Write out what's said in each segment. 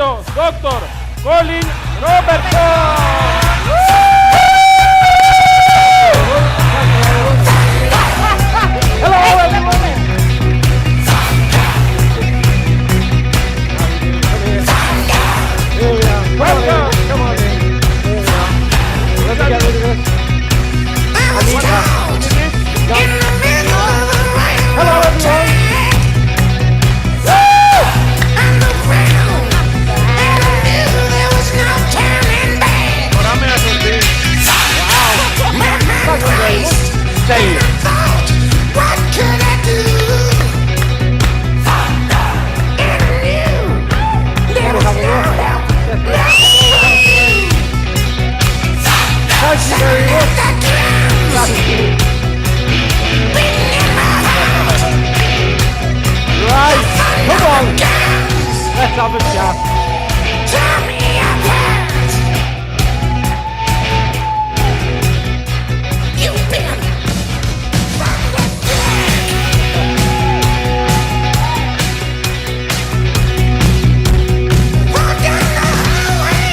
τεράστιο Dr. Colin Robertson. Hello everyone. Here we are. Welcome. Come on in. Here we are. Let's get rid of this. Anita. Hello everyone. What could I do? There was no help. Thank you very much. Right, come on. Let's have a chat. Tell me apart. You've been from the dead. Walk down the highway,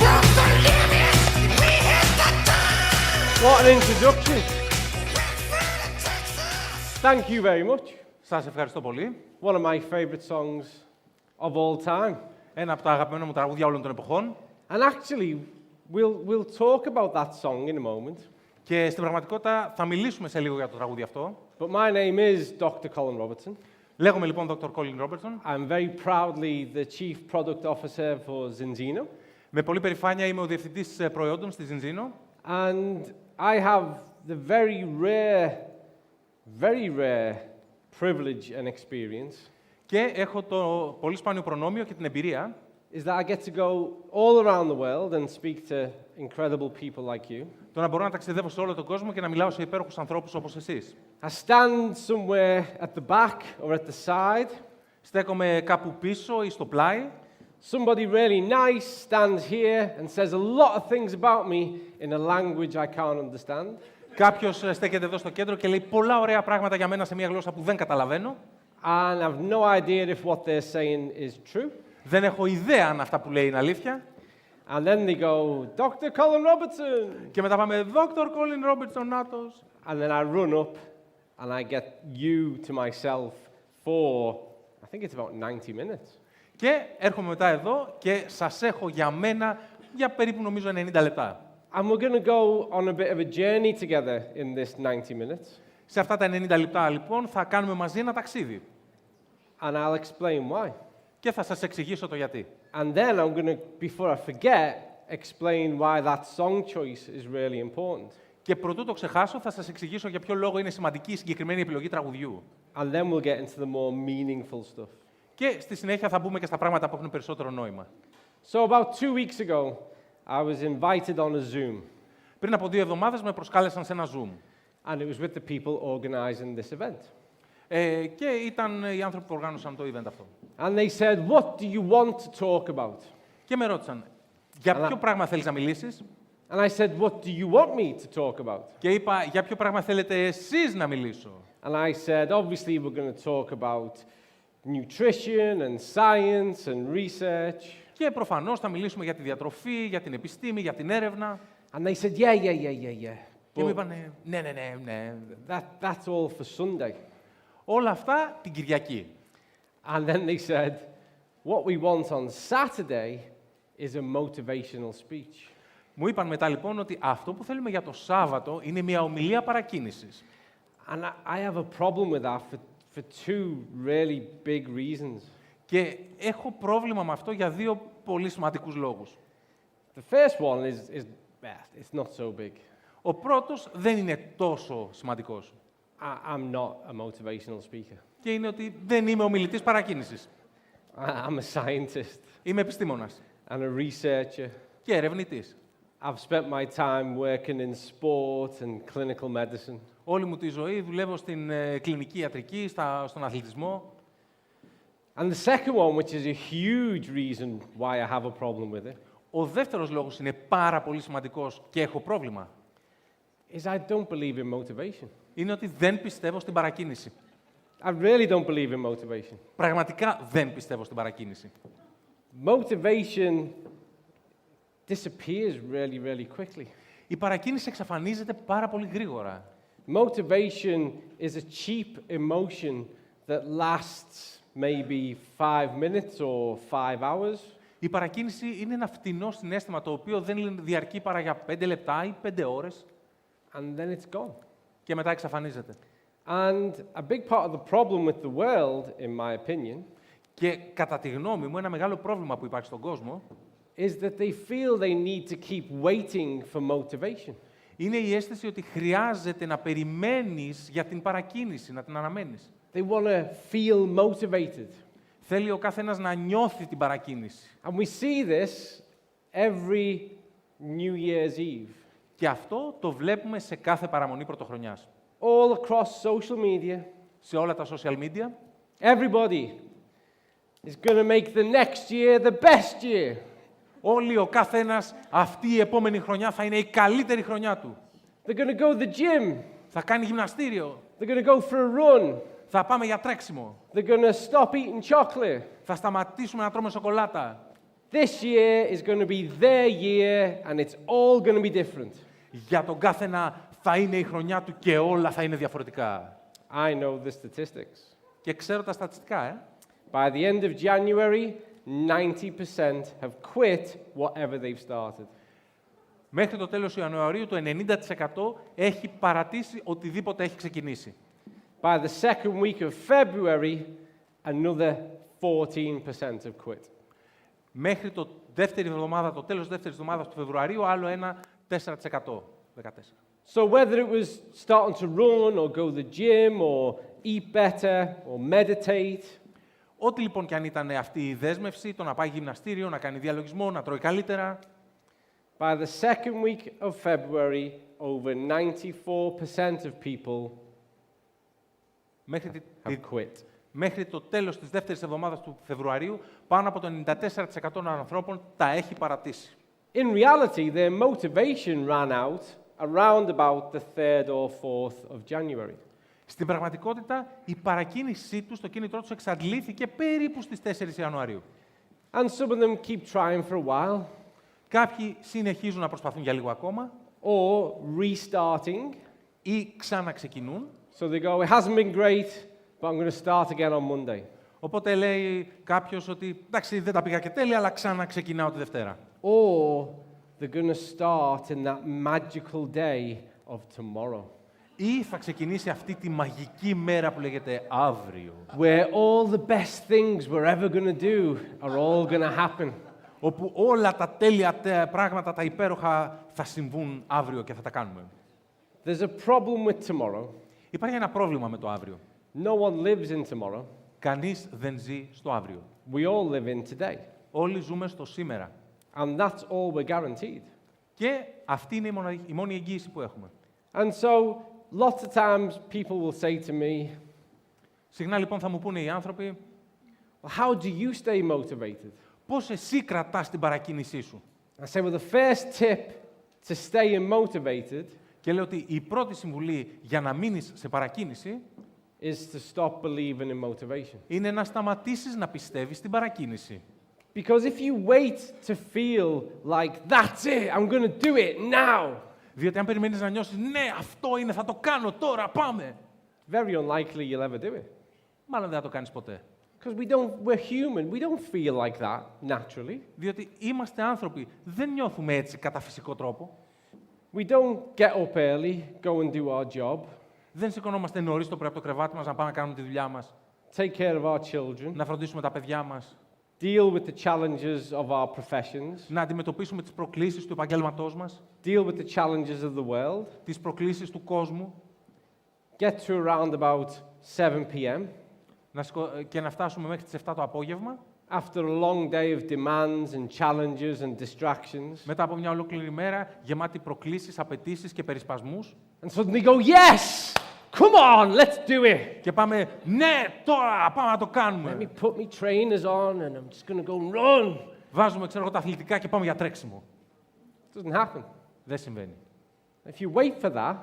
broke the limit. We hit the top. What an introduction. Thank you very much. Σας ευχαριστώ πολύ. One of my favorite songs of all time. Ένα από τα αγαπημένα μου τραγούδια όλων των εποχών. And actually, we'll talk about that song in a moment. Και στην πραγματικότητα θα μιλήσουμε σε λίγο για το τραγούδι αυτό. But my name is Dr. Colin Robertson. Λέγομαι λοιπόν Dr. Colin Robertson. I'm very proudly the Chief Product Officer for Zinzino. Με πολύ περηφάνεια είμαι ο διευθυντής προϊόντων στη Zinzino. And I have the very rare privilege and experience Και έχω το πολύ σπάνιο προνόμιο και την εμπειρία is that I get to go all around the world and speak to incredible people like you. το να μπορώ να ταξιδεύω σε όλο τον κόσμο και να μιλάω σε υπέροχους ανθρώπους όπως εσείς. I stand somewhere at the back or at the side. Στέκομαι κάπου πίσω ή στο πλάι. Somebody really nice stands here and says a lot of things about me in a language I can't understand. Κάποιος στέκεται εδώ στο κέντρο και λέει πολλά ωραία πράγματα για μένα σε μια γλώσσα που δεν καταλαβαίνω. And I've no idea if what they're saying is true. Δεν έχω ιδέα αν αυτά που λέει είναι αλήθεια. And then they go, Dr. Colin Robertson. Και μετά πάμε, Dr. Colin Robertson, νάτος. And then I run up and I get you to myself for, I think it's about 90 minutes. Και έρχομαι μετά εδώ και σας έχω για μένα για περίπου νομίζω 90 λεπτά. And we're going to go on a bit of a journey together in this 90 minutes. Σε αυτά τα 90 λεπτά λοιπόν θα κάνουμε μαζί ένα ταξίδι. And I'll explain why. Και θα σας εξηγήσω το γιατί. And then I'm going to, before I forget, explain why that song choice is really important. Και προτού το ξεχάσω θα σας εξηγήσω για ποιο λόγο είναι σημαντική η συγκεκριμένη επιλογή τραγουδιού. And then we'll get into the more meaningful stuff. Και στη συνέχεια θα μπούμε και στα πράγματα που έχουν περισσότερο νόημα. So about 2 weeks ago, I was invited on a Zoom. Πριν από 2 εβδομάδες με προσκάλεσαν σε ένα Zoom. And it was with the people organizing this event. Και ήταν οι άνθρωποι που οργάνωσαν το event αυτό. And they said, what do you want to talk about? Και με ρώτησαν, για ποιο πράγμα θέλεις να μιλήσεις? And I said, what do you want me to talk about? Και είπα, για ποιο πράγμα θέλετε εσείς να μιλήσω? And I said, obviously we're going to talk about nutrition and science and research. Και προφανώς θα μιλήσουμε για τη διατροφή, για την επιστήμη, για την έρευνα. And they said, yeah. Και μου είπανε, ναι. That's all for Sunday. Όλα αυτά την Κυριακή. And then they said, what we want on Saturday is a motivational speech. Μου είπαν μετά λοιπόν ότι αυτό που θέλουμε για το Σάββατο είναι μια ομιλία παρακίνησης. And I have a problem with that for 2 really big reasons. Και έχω πρόβλημα με αυτό για 2 πολύ σημαντικούς λόγους. The first one is it's not so big. Ο πρώτος δεν είναι τόσο σημαντικός. I'm not a motivational speaker. Και είναι ότι δεν είμαι ομιλητής παρακίνησης. I'm a scientist. Είμαι επιστήμονας. And a researcher. Και ερευνητής. I've spent my time working in sport and clinical medicine. Όλη μου τη ζωή δουλεύω στην κλινική ιατρική, στον αθλητισμό. And the second one, which is a huge reason why I have a problem with it, Ο δεύτερος λόγος είναι πάρα πολύ σημαντικός και έχω πρόβλημα. is I don't believe in motivation. Είναι ότι δεν πιστεύω στην παρακίνηση. I really don't believe in motivation. Πραγματικά δεν πιστεύω στην παρακίνηση. Motivation disappears really, really quickly. Η παρακίνηση εξαφανίζεται πάρα πολύ γρήγορα. Motivation is a cheap emotion that lasts maybe 5 minutes or 5 hours. Η παρακίνηση είναι ένα φτηνό συναίσθημα το οποίο δεν διαρκεί παρά για 5 λεπτά ή 5 ώρες And then it's gone. και μετά εξαφανίζεται. And a big part of the problem with the world, in my opinion, Και κατά τη γνώμη μου, ένα μεγάλο πρόβλημα που υπάρχει στον κόσμο is that they feel they need to keep waiting for motivation. είναι η αίσθηση ότι χρειάζεται να περιμένεις για την παρακίνηση, να την αναμένεις. They want to feel motivated. Θέλει ο καθένας να νιώθει την παρακίνηση. And we see this every New Year's Eve. Και αυτό το βλέπουμε σε κάθε παραμονή πρωτοχρονιάς. All across social media, Σε όλα τα social media, everybody is going to make the next year the best year. όλοι ο καθένας αυτή η επόμενη χρονιά θα είναι η καλύτερη χρονιά του. They're going to go to the gym. Θα κάνει γυμναστήριο. They're going to go for a run. Θα πάμε για τρέξιμο. They're going to stop eating chocolate. Θα σταματήσουμε να τρώμε σοκολάτα. This year is going to be their year and it's all going to be different. Για τον κάθενα θα είναι η χρονιά του και όλα θα είναι διαφορετικά. I know the statistics. Και ξέρω τα στατιστικά, By the end of January, 90% have quit whatever they've started. Μέχρι το τέλος Ιανουαρίου το 90% έχει παρατήσει οτιδήποτε έχει ξεκινήσει. By the second week of February, another 14% have quit. Μέχρι το τέλος της δεύτερης εβδομάδας του Φεβρουαρίου, άλλο ένα 4%. 14. So whether it was starting to run or go to the gym or eat better or meditate, Ό,τι λοιπόν και αν ήταν αυτή η δέσμευση, το να πάει γυμναστήριο, να κάνει διαλογισμό, να τρώει καλύτερα, by the second week of February, over 94% of people have quit. μέχρι το τέλος της δεύτερης εβδομάδας του Φεβρουαρίου, πάνω από το 94% των ανθρώπων τα έχει παρατήσει. In reality, their motivation ran out around about the 3rd or 4th of January. Στην πραγματικότητα, η παρακίνησή τους, το κίνητρό τους εξαντλήθηκε περίπου στις 4 Ιανουαρίου. And some of them keep trying for a while, Κάποιοι συνεχίζουν να προσπαθούν για λίγο ακόμα or restarting. ή ξαναξεκινούν. So they go, it hasn't been great, but I'm going to start again on Monday. Οπότε λέει κάποιος ότι εντάξει, δεν τα πήγα και τέλεια, αλλά ξαναξεκινάω τη Δευτέρα. Or they're going to start in that magical day of tomorrow, Ή θα ξεκινήσει αυτή τη μαγική μέρα που λέγεται αύριο, where all the best things we're ever going to do are all going to happen. όπου όλα τα τέλεια πράγματα, τα υπέροχα, θα συμβούν αύριο και θα τα κάνουμε. There's a problem with tomorrow. Υπάρχει ένα πρόβλημα με το αύριο. No one lives in tomorrow. Κανείς δεν ζει στο αύριο. We all live in today. Όλοι ζούμε στο σήμερα. And that's all we're guaranteed. Και αυτή είναι η μόνη εγγύηση που έχουμε. And so, lots of times people will say to me, Συχνά λοιπόν θα μου πούνε οι άνθρωποι, well, how do you stay motivated? πώς εσύ κρατάς την παρακίνησή σου. I say, well, the first tip to stay motivated Και λέω ότι η πρώτη συμβουλή για να μείνεις σε παρακίνηση is to stop believing in motivation. είναι να σταματήσεις να πιστεύεις στην παρακίνηση. Because if you wait to feel like, that's it, I'm going to do it now, Διότι αν περιμένεις να νιώσεις, ναι, αυτό είναι, θα το κάνω τώρα, πάμε. very unlikely you'll ever do it. Μάλλον δεν θα το κάνεις ποτέ. Because we're human, we don't feel like that naturally. Διότι είμαστε άνθρωποι, δεν νιώθουμε έτσι κατά φυσικό τρόπο. We don't get up early, go and do our job, Δεν σηκωνόμαστε νωρίς το πρωί από το κρεβάτι μας να πάμε να κάνουμε τη δουλειά μας, take care of our children, να φροντίσουμε τα παιδιά μας, deal with the challenges of our professions, να αντιμετωπίσουμε τις προκλήσεις του επαγγέλματός μας, deal with the challenges of the world, τις προκλήσεις του κόσμου get to around about 7 p.m. και να φτάσουμε μέχρι τις 7 το απόγευμα, after a long day of demands and challenges and distractions, μετά από μια ολόκληρη μέρα γεμάτη προκλήσεις, απαιτήσεις και περισπασμούς and suddenly go, yes, come on, let's do it. και πάμε, ναι, τώρα, πάμε να το Let κάνουμε. me put my trainers on and I'm just going to go and run. Βάζουμε, ξέρω εγώ, τα αθλητικά και πάμε για τρέξιμο. It doesn't happen. Δεν συμβαίνει. If you wait for that,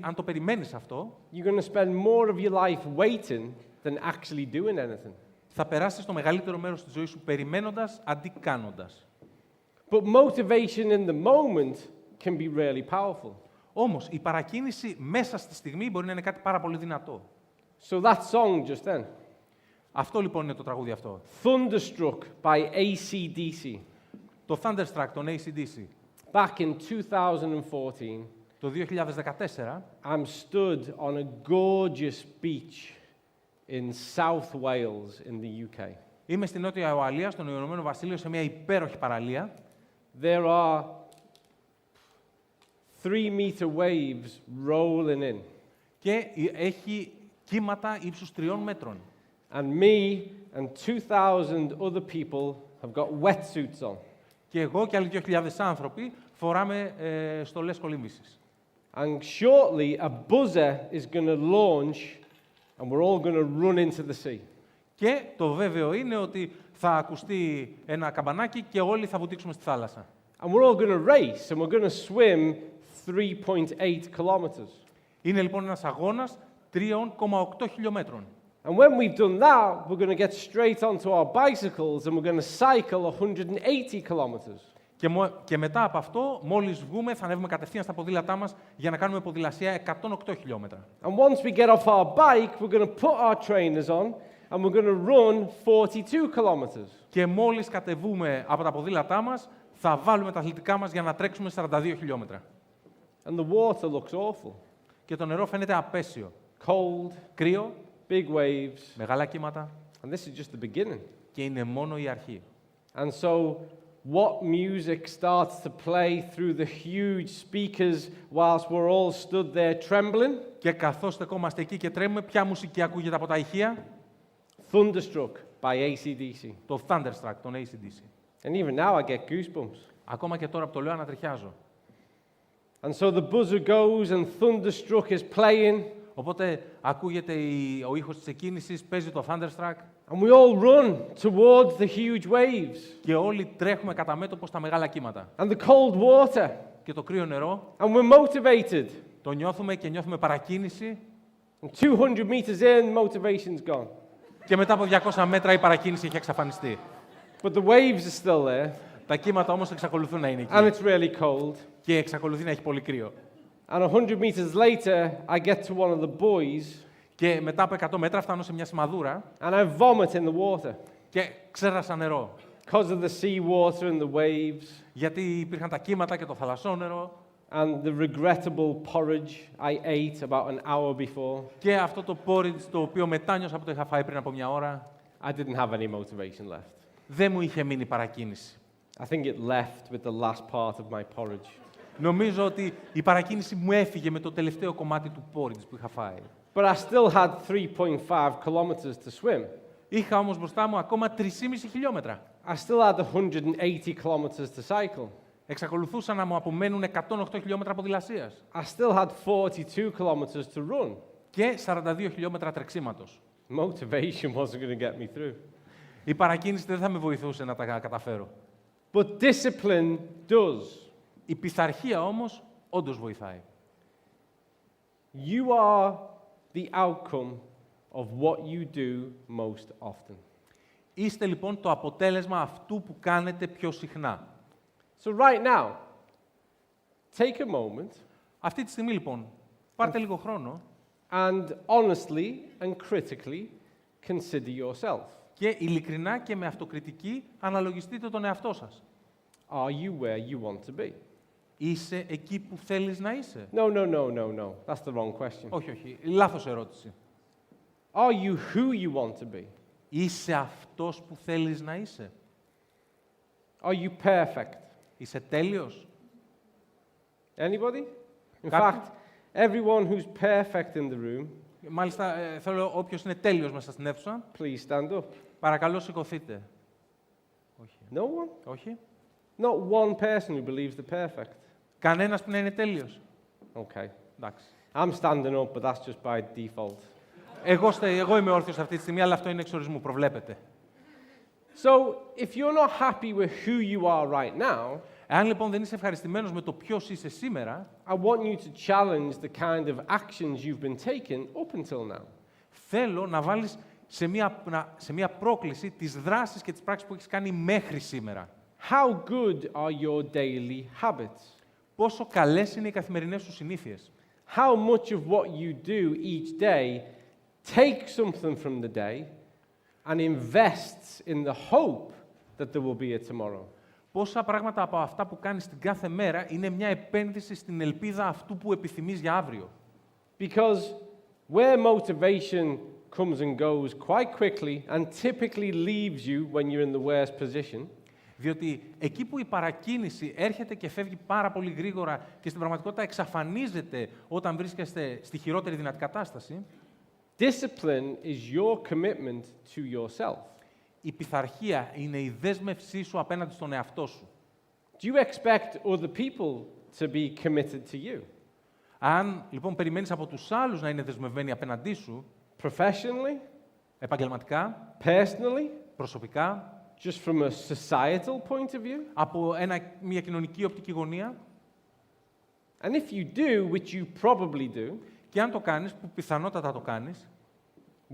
Αν το περιμένεις αυτό, you're going to spend more of your life waiting than actually doing anything. θα περάσεις το μεγαλύτερο μέρος της ζωής σου περιμένοντας αντί κάνοντας. But motivation in the moment can be really powerful. Όμως, η παρακίνηση μέσα στη στιγμή μπορεί να είναι κάτι πάρα πολύ δυνατό. So that song just then, Αυτό λοιπόν είναι το τραγούδι αυτό. Thunderstruck by AC/DC, Το Thunderstruck, τον AC/DC. back in 2014, Το 2014, I'm stood on a gorgeous beach in South Wales in the UK. είμαι στη Νότια Ουαλία, στον Ηνωμένο Βασίλειο, σε μια υπέροχη παραλία. There are 3-meter waves rolling in, Και έχει κύματα ύψους 3 μέτρων. and me and 2,000 other people have got wetsuits on. Και εγώ και άλλοι 2.000 άνθρωποι φοράμε στολές κολύμβησης. And shortly, a buzzer is going to launch, and we're all going to run into the sea. Και το βέβαιο είναι ότι θα ακουστεί ένα καμπανάκι και όλοι θα βουτήξουμε στη θάλασσα. And we're all going to race, and we're going to swim 3.8 kilometers. Είναι λοιπόν ένας αγώνας 3,8 χιλιόμετρων. And when we've done that, we're going to get straight onto our bicycles, and we're going to cycle 180 kilometers. Και μετά από αυτό, μόλις βγούμε, θα ανέβουμε κατευθείαν στα ποδήλατά μας για να κάνουμε ποδηλασία 108 χιλιόμετρα. And once we get off our bike, we're going to put our trainers on, and we're going to run 42 kilometers. Και μόλις κατεβούμε από τα ποδήλατά μας, θα βάλουμε τα αθλητικά μας για να τρέξουμε 42 χιλιόμετρα. And the water looks awful. Και το νερό φαίνεται απέσιο. Cold, Κρύο, big waves, μεγάλα κύματα and this is just the beginning. και είναι μόνο η αρχή. And so, what music starts to play through the huge speakers whilst we're all stood there trembling? Και καθώς στεκόμαστε εκεί και τρέμουμε, ποια μουσική ακούγεται από τα ηχεία? Thunderstruck by AC/DC. Το Thunderstruck, τον AC/DC. And even now I get goosebumps. Ακόμα και τώρα που το λέω ανατριχιάζω. And so the buzzer goes and Thunderstruck is playing, Οπότε ακούγεται ο ήχος της εκκίνησης, παίζει το Thunderstruck and we all run towards the huge waves και όλοι τρέχουμε κατά μέτωπο στα μεγάλα κύματα. and the cold water, Και το κρύο νερό and we're motivated. το νιώθουμε και νιώθουμε παρακίνηση And 200 meters in, motivation's gone. και μετά από 200 μέτρα η παρακίνηση έχει εξαφανιστεί. But the waves are still there, Τα κύματα όμως εξακολουθούν να είναι and εκεί it's really cold. και εξακολουθεί να έχει πολύ κρύο. And 100 meters later, I get to one of the buoys, Και μετά από 100 μέτρα φτάνω σε μια σημαδούρα and I vomit in the water και ξέρασα νερό. because of the sea water and the waves Γιατί υπήρχαν τα κύματα και το θαλασσόνερο and the regrettable porridge I ate about an hour before. και αυτό το porridge το οποίο μετάνιωσα που το είχα φάει πριν από μια ώρα. I didn't have any motivation left. Δεν μου είχε μείνει παρακίνηση. I think it left with the last part of my porridge. Νομίζω ότι η παρακίνηση μου έφυγε με το τελευταίο κομμάτι του porridge που είχα φάει. But I still had 3.5 kilometers to swim. Είχα όμως μπροστά μου ακόμα 3,5 χιλιόμετρα. I still had 180 kilometers to cycle. Εξακολουθούσαν να μου απομένουν 108 χιλιόμετρα ποδηλασίας I still had 42 kilometers to run. και 42 χιλιόμετρα τρεξίματος. Motivation wasn't going to get me through. Η παρακίνηση δεν θα με βοηθούσε να τα καταφέρω. But discipline does. Η πειθαρχία όμως όντως βοηθάει. You are the outcome of what you do most often. Είστε λοιπόν το αποτέλεσμα αυτού που κάνετε πιο συχνά. So right now, take a moment Αυτή τη στιγμή λοιπόν, πάρτε λίγο χρόνο and honestly and critically consider yourself. και ειλικρινά και με αυτοκριτική αναλογιστείτε τον εαυτό σας. Are you where you want to be? Είσαι εκεί που θέλεις να είσαι? No. That's the wrong question. Όχι, όχι. Λάθος ερώτηση. Are you who you want to be? Είσαι αυτός που θέλεις να είσαι? Are you perfect? Είσαι τέλειος? Anybody? In Κάποιοι? fact, everyone who's perfect in the room, Μάλιστα, θέλω όποιος είναι τέλειος μέσα στην αίθουσα, please stand up. παρακαλώ σηκωθείτε. Όχι. No one? Όχι. Not one person who believes they're perfect. Κανένας που να είναι τέλειος. Okay. Εντάξει. I'm standing up, but that's just by default. Εγώ είμαι όρθιος αυτή τη στιγμή, αλλά αυτό είναι εξ ορισμού, προβλέπετε. So, if you're not happy with who you are right now, Εάν λοιπόν δεν είσαι ευχαριστημένος με το ποιος είσαι σήμερα, I want you to challenge the kind of actions you've been taking up until now. θέλω να βάλεις σε μια πρόκληση τις δράσεις και τις πράξεις που έχεις κάνει μέχρι σήμερα. How good are your daily habits? Πόσο καλές είναι οι καθημερινές σου συνήθειες. How much of what you do each day takes something from the day and invests in the hope that there will be a tomorrow? Πόσα πράγματα από αυτά που κάνεις την κάθε μέρα είναι μια επένδυση στην ελπίδα αυτού που επιθυμείς για αύριο. Because where motivation comes and goes quite quickly and typically leaves you when you're in the worst position, Διότι εκεί που η παρακίνηση έρχεται και φεύγει πάρα πολύ γρήγορα και στην πραγματικότητα εξαφανίζεται όταν βρίσκεστε στη χειρότερη δυνατή κατάσταση, discipline is your commitment to yourself. η πειθαρχία είναι η δέσμευσή σου απέναντι στον εαυτό σου. Do you expect other people to be committed to you? Αν λοιπόν περιμένεις από τους άλλους να είναι δεσμευμένοι απέναντί σου, Professionally? επαγγελματικά, Personally? προσωπικά, Just from a societal point of view? από μια κοινωνική οπτική γωνία, And if you do, which you probably do, και αν το κάνεις, που πιθανότατα το κάνεις,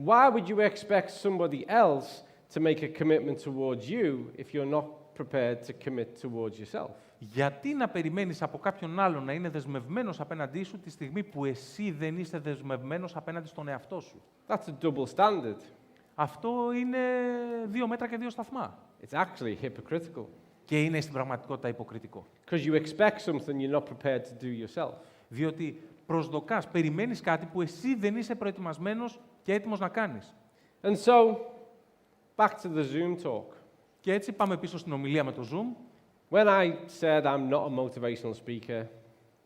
why would you expect somebody else to make a commitment towards you if you're not prepared to commit towards yourself? γιατί να περιμένεις από κάποιον άλλον να είναι δεσμευμένος απέναντί σου τη στιγμή που εσύ δεν είσαι δεσμευμένος απέναντι στον εαυτό σου? That's a double standard. Αυτό είναι 2 μέτρα και 2 σταθμά. It's actually hypocritical Και είναι στην πραγματικότητα υποκριτικό. because you expect something you're not prepared to do yourself. Διότι προσδοκάς, περιμένεις κάτι που εσύ δεν είσαι προετοιμασμένος και έτοιμος να κάνεις. And so, back to the Zoom talk. Και έτσι πάμε πίσω στην ομιλία με το Zoom. When I said I'm not a motivational speaker,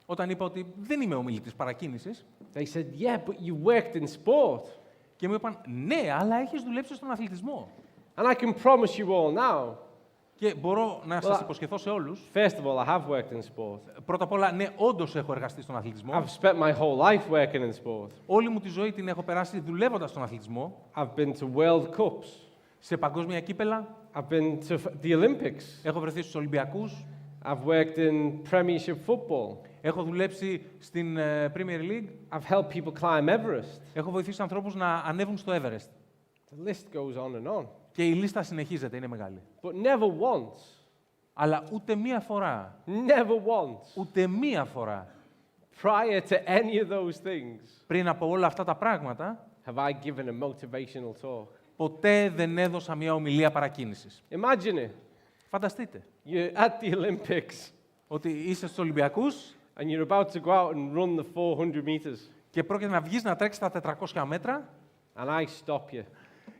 Όταν είπα ότι δεν είμαι ομιλητής παρακίνησης, they said, yeah, but you worked in sport. και μου είπαν, ναι, αλλά έχεις δουλέψει στον αθλητισμό. And I can promise you all now, Και μπορώ να σας υποσχεθώ σε όλους, first of all, I have worked in sport. πρώτα απ' όλα, ναι, όντως έχω εργαστεί στον αθλητισμό. I've spent my whole life working in sport. Όλη μου τη ζωή την έχω περάσει δουλεύοντας στον αθλητισμό, I've been to World Cups. σε παγκόσμια κύπελα, I've been to the Olympics. έχω βρεθεί στους Ολυμπιακούς, I've worked in Premiership football. έχω δουλέψει στην Premier League, I've helped people climb Everest. έχω βοηθήσει ανθρώπους να ανέβουν στο Everest. The list goes on and on. Και η λίστα συνεχίζεται, είναι μεγάλη. But never once, Αλλά ούτε μία φορά, ούτε μία φορά, prior to any of those things, πριν από όλα αυτά τα πράγματα, have I given a motivational talk. ποτέ δεν έδωσα μια ομιλία παρακίνησης. Imagine it. Φανταστείτε You're at the Olympics ότι είσαι στους Ολυμπιακούς and you're about to go out and run the 400 meters. και πρόκειται να βγεις να τρέξεις τα 400 μέτρα And I stop you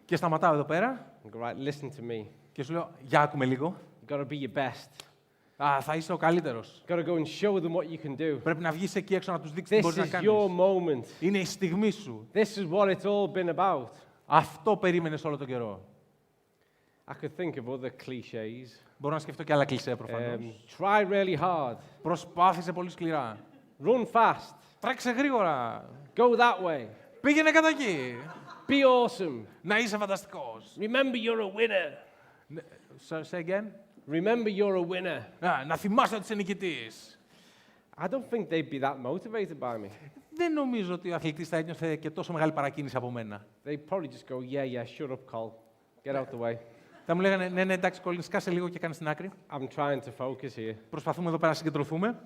και σταματάω εδώ πέρα and go, right, listen to me. και σου λέω, για άκουμε λίγο. You've got to be your best. Θα είσαι ο καλύτερος. You've got to go and show them what you can do. Πρέπει να βγεις εκεί έξω να τους δείξεις τι This μπορείς να is κάνεις. your moment. Είναι η στιγμή σου. This is what it's all been about. Αυτό περίμενες όλο τον καιρό. I could think of other cliches. Μπορώ να σκεφτώ και άλλα κλισέ προφανώς. Try really hard. Προσπάθησε πολύ σκληρά. Run fast. Τρέξε γρήγορα. Go that way. Πήγαινε κατά εκεί. Be awesome. Να είσαι φανταστικός. Remember you're a winner. Say again. Remember you're a winner. Να θυμάσαι ότι είσαι νικητής. I don't think they'd be that motivated by me. Δεν νομίζω ότι ο αθλητής θα ένιωθε και τόσο μεγάλη παρακίνηση από μένα. They'd probably just go, yeah, shut up, Col. Get out the way. Θα μου λέγανε, ναι, εντάξει, Colin, σκάσε λίγο και κάνε στην άκρη. I'm trying to focus here. Προσπαθούμε εδώ πέρα να συγκεντρωθούμε.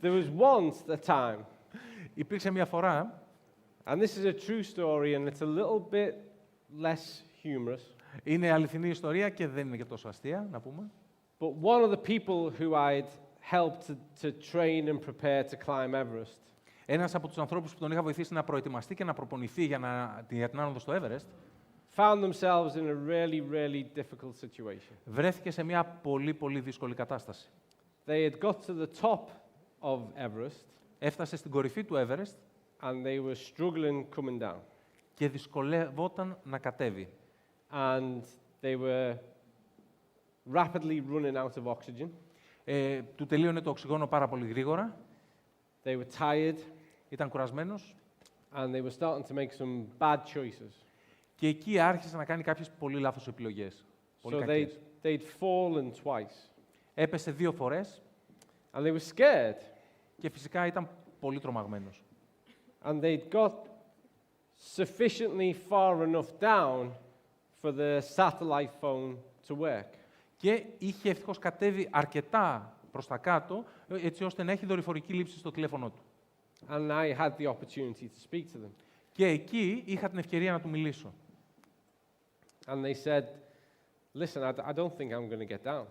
There was once a time, Υπήρξε μια φορά, and this is a true story, and it's a little bit less humorous, είναι αληθινή ιστορία και δεν είναι και τόσο αστεία, να πούμε. but one of the people who I'd helped to train and prepare to climb Everest Ένας από τους ανθρώπους που τον είχα βοηθήσει να προετοιμαστεί και να προπονηθεί για την άνοδο στο Everest, found themselves in a really, really difficult situation. βρέθηκε σε μια πολύ, πολύ δύσκολη κατάσταση. They had got to the top of Everest, Έφτασε στην κορυφή του Everest and they were struggling coming down. και δυσκολεύονταν να κατέβει. And they were rapidly running out of oxygen. Του τελείωνε το οξυγόνο πάρα πολύ γρήγορα, They were tired, ήταν κουρασμένος and they were starting to make some bad choices. και εκεί άρχισε να κάνει κάποιες πολύ λάθος επιλογές. Πολύ So κακές. they'd fallen twice, Έπεσε 2 φορές and they were scared. και φυσικά ήταν πολύ τρομαγμένος. And they'd got sufficiently far enough down for the satellite phone to work. Και είχε ευτυχώς κατέβει αρκετά προς τα κάτω, έτσι ώστε να έχει δορυφορική λήψη στο τηλέφωνο του. And I had the opportunity to speak to them. Και εκεί είχα την ευκαιρία να του μιλήσω. And they said, listen, I don't think I'm going to get down.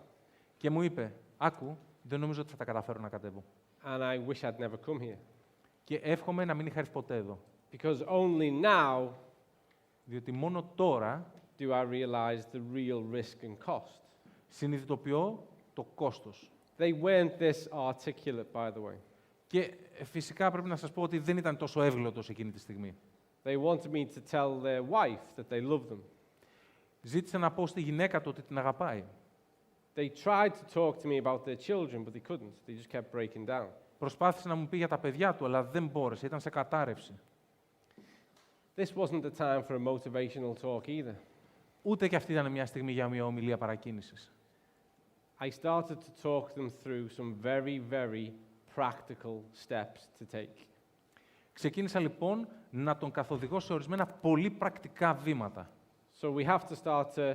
Και μου είπε, άκου, δεν νομίζω ότι θα τα καταφέρω να κατέβω. And I wish I'd never come here. Και εύχομαι να μην είχα έρθει ποτέ εδώ. Because only now Διότι μόνο τώρα do I realize the real risk and cost. συνειδητοποιώ το κόστος. They weren't this articulate, by the way. Και φυσικά πρέπει να σας πω ότι δεν ήταν τόσο εύγλωτος εκείνη τη στιγμή. They wanted me to tell their wife that they loved them. Ζήτησε να πω στη γυναίκα του ότι την αγαπάει. They tried to talk to me about their children, but they couldn't. They just kept breaking down. Προσπάθησε να μου πει για τα παιδιά του, αλλά δεν μπόρεσε. Ήταν σε κατάρρευση. This wasn't the time for a motivational talk either. Ούτε και αυτή ήταν μια στιγμή για μια ομιλία παρακίνησης. I started to talk them through some very, very practical steps to take. Ξεκίνησα λοιπόν να τον καθοδηγώ σε ορισμένα πολύ πρακτικά βήματα. So we have to start to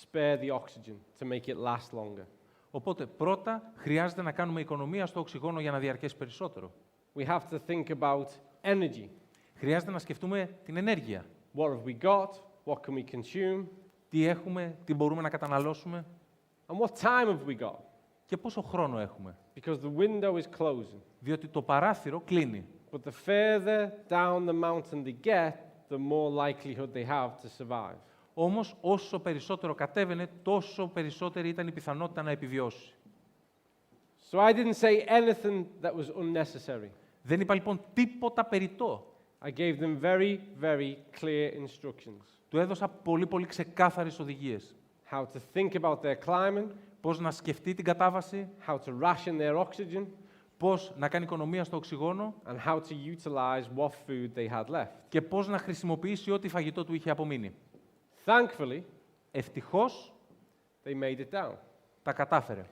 spare the oxygen to make it last longer. Οπότε πρώτα χρειάζεται να κάνουμε οικονομία στο οξυγόνο για να διαρκέσει περισσότερο. We have to think about energy. Χρειάζεται να σκεφτούμε την ενέργεια. What have we got? What can we consume? Τι έχουμε, τι μπορούμε να καταναλώσουμε And what time have we got? και πόσο χρόνο έχουμε. Because the window is closing. Διότι το παράθυρο κλείνει. But the further down the mountain they get, the more likelihood they have to survive. Όμως, όσο περισσότερο κατέβαινε, τόσο περισσότερη ήταν η πιθανότητα να επιβιώσει. So I didn't say anything that was unnecessary. Δεν είπα λοιπόν τίποτα περιττό. I gave them very, very clear instructions. Του έδωσα πολύ ξεκάθαρες οδηγίες. How to think about their climbing, Πώς να σκεφτεί την κατάβαση, how to ration their oxygen, πώς να κάνει οικονομία στο οξυγόνο and how to utilize what food they had left. και πώς να χρησιμοποιήσει ό,τι φαγητό του είχε απομείνει. Thankfully, Ευτυχώς, they made it down. τα κατάφερε.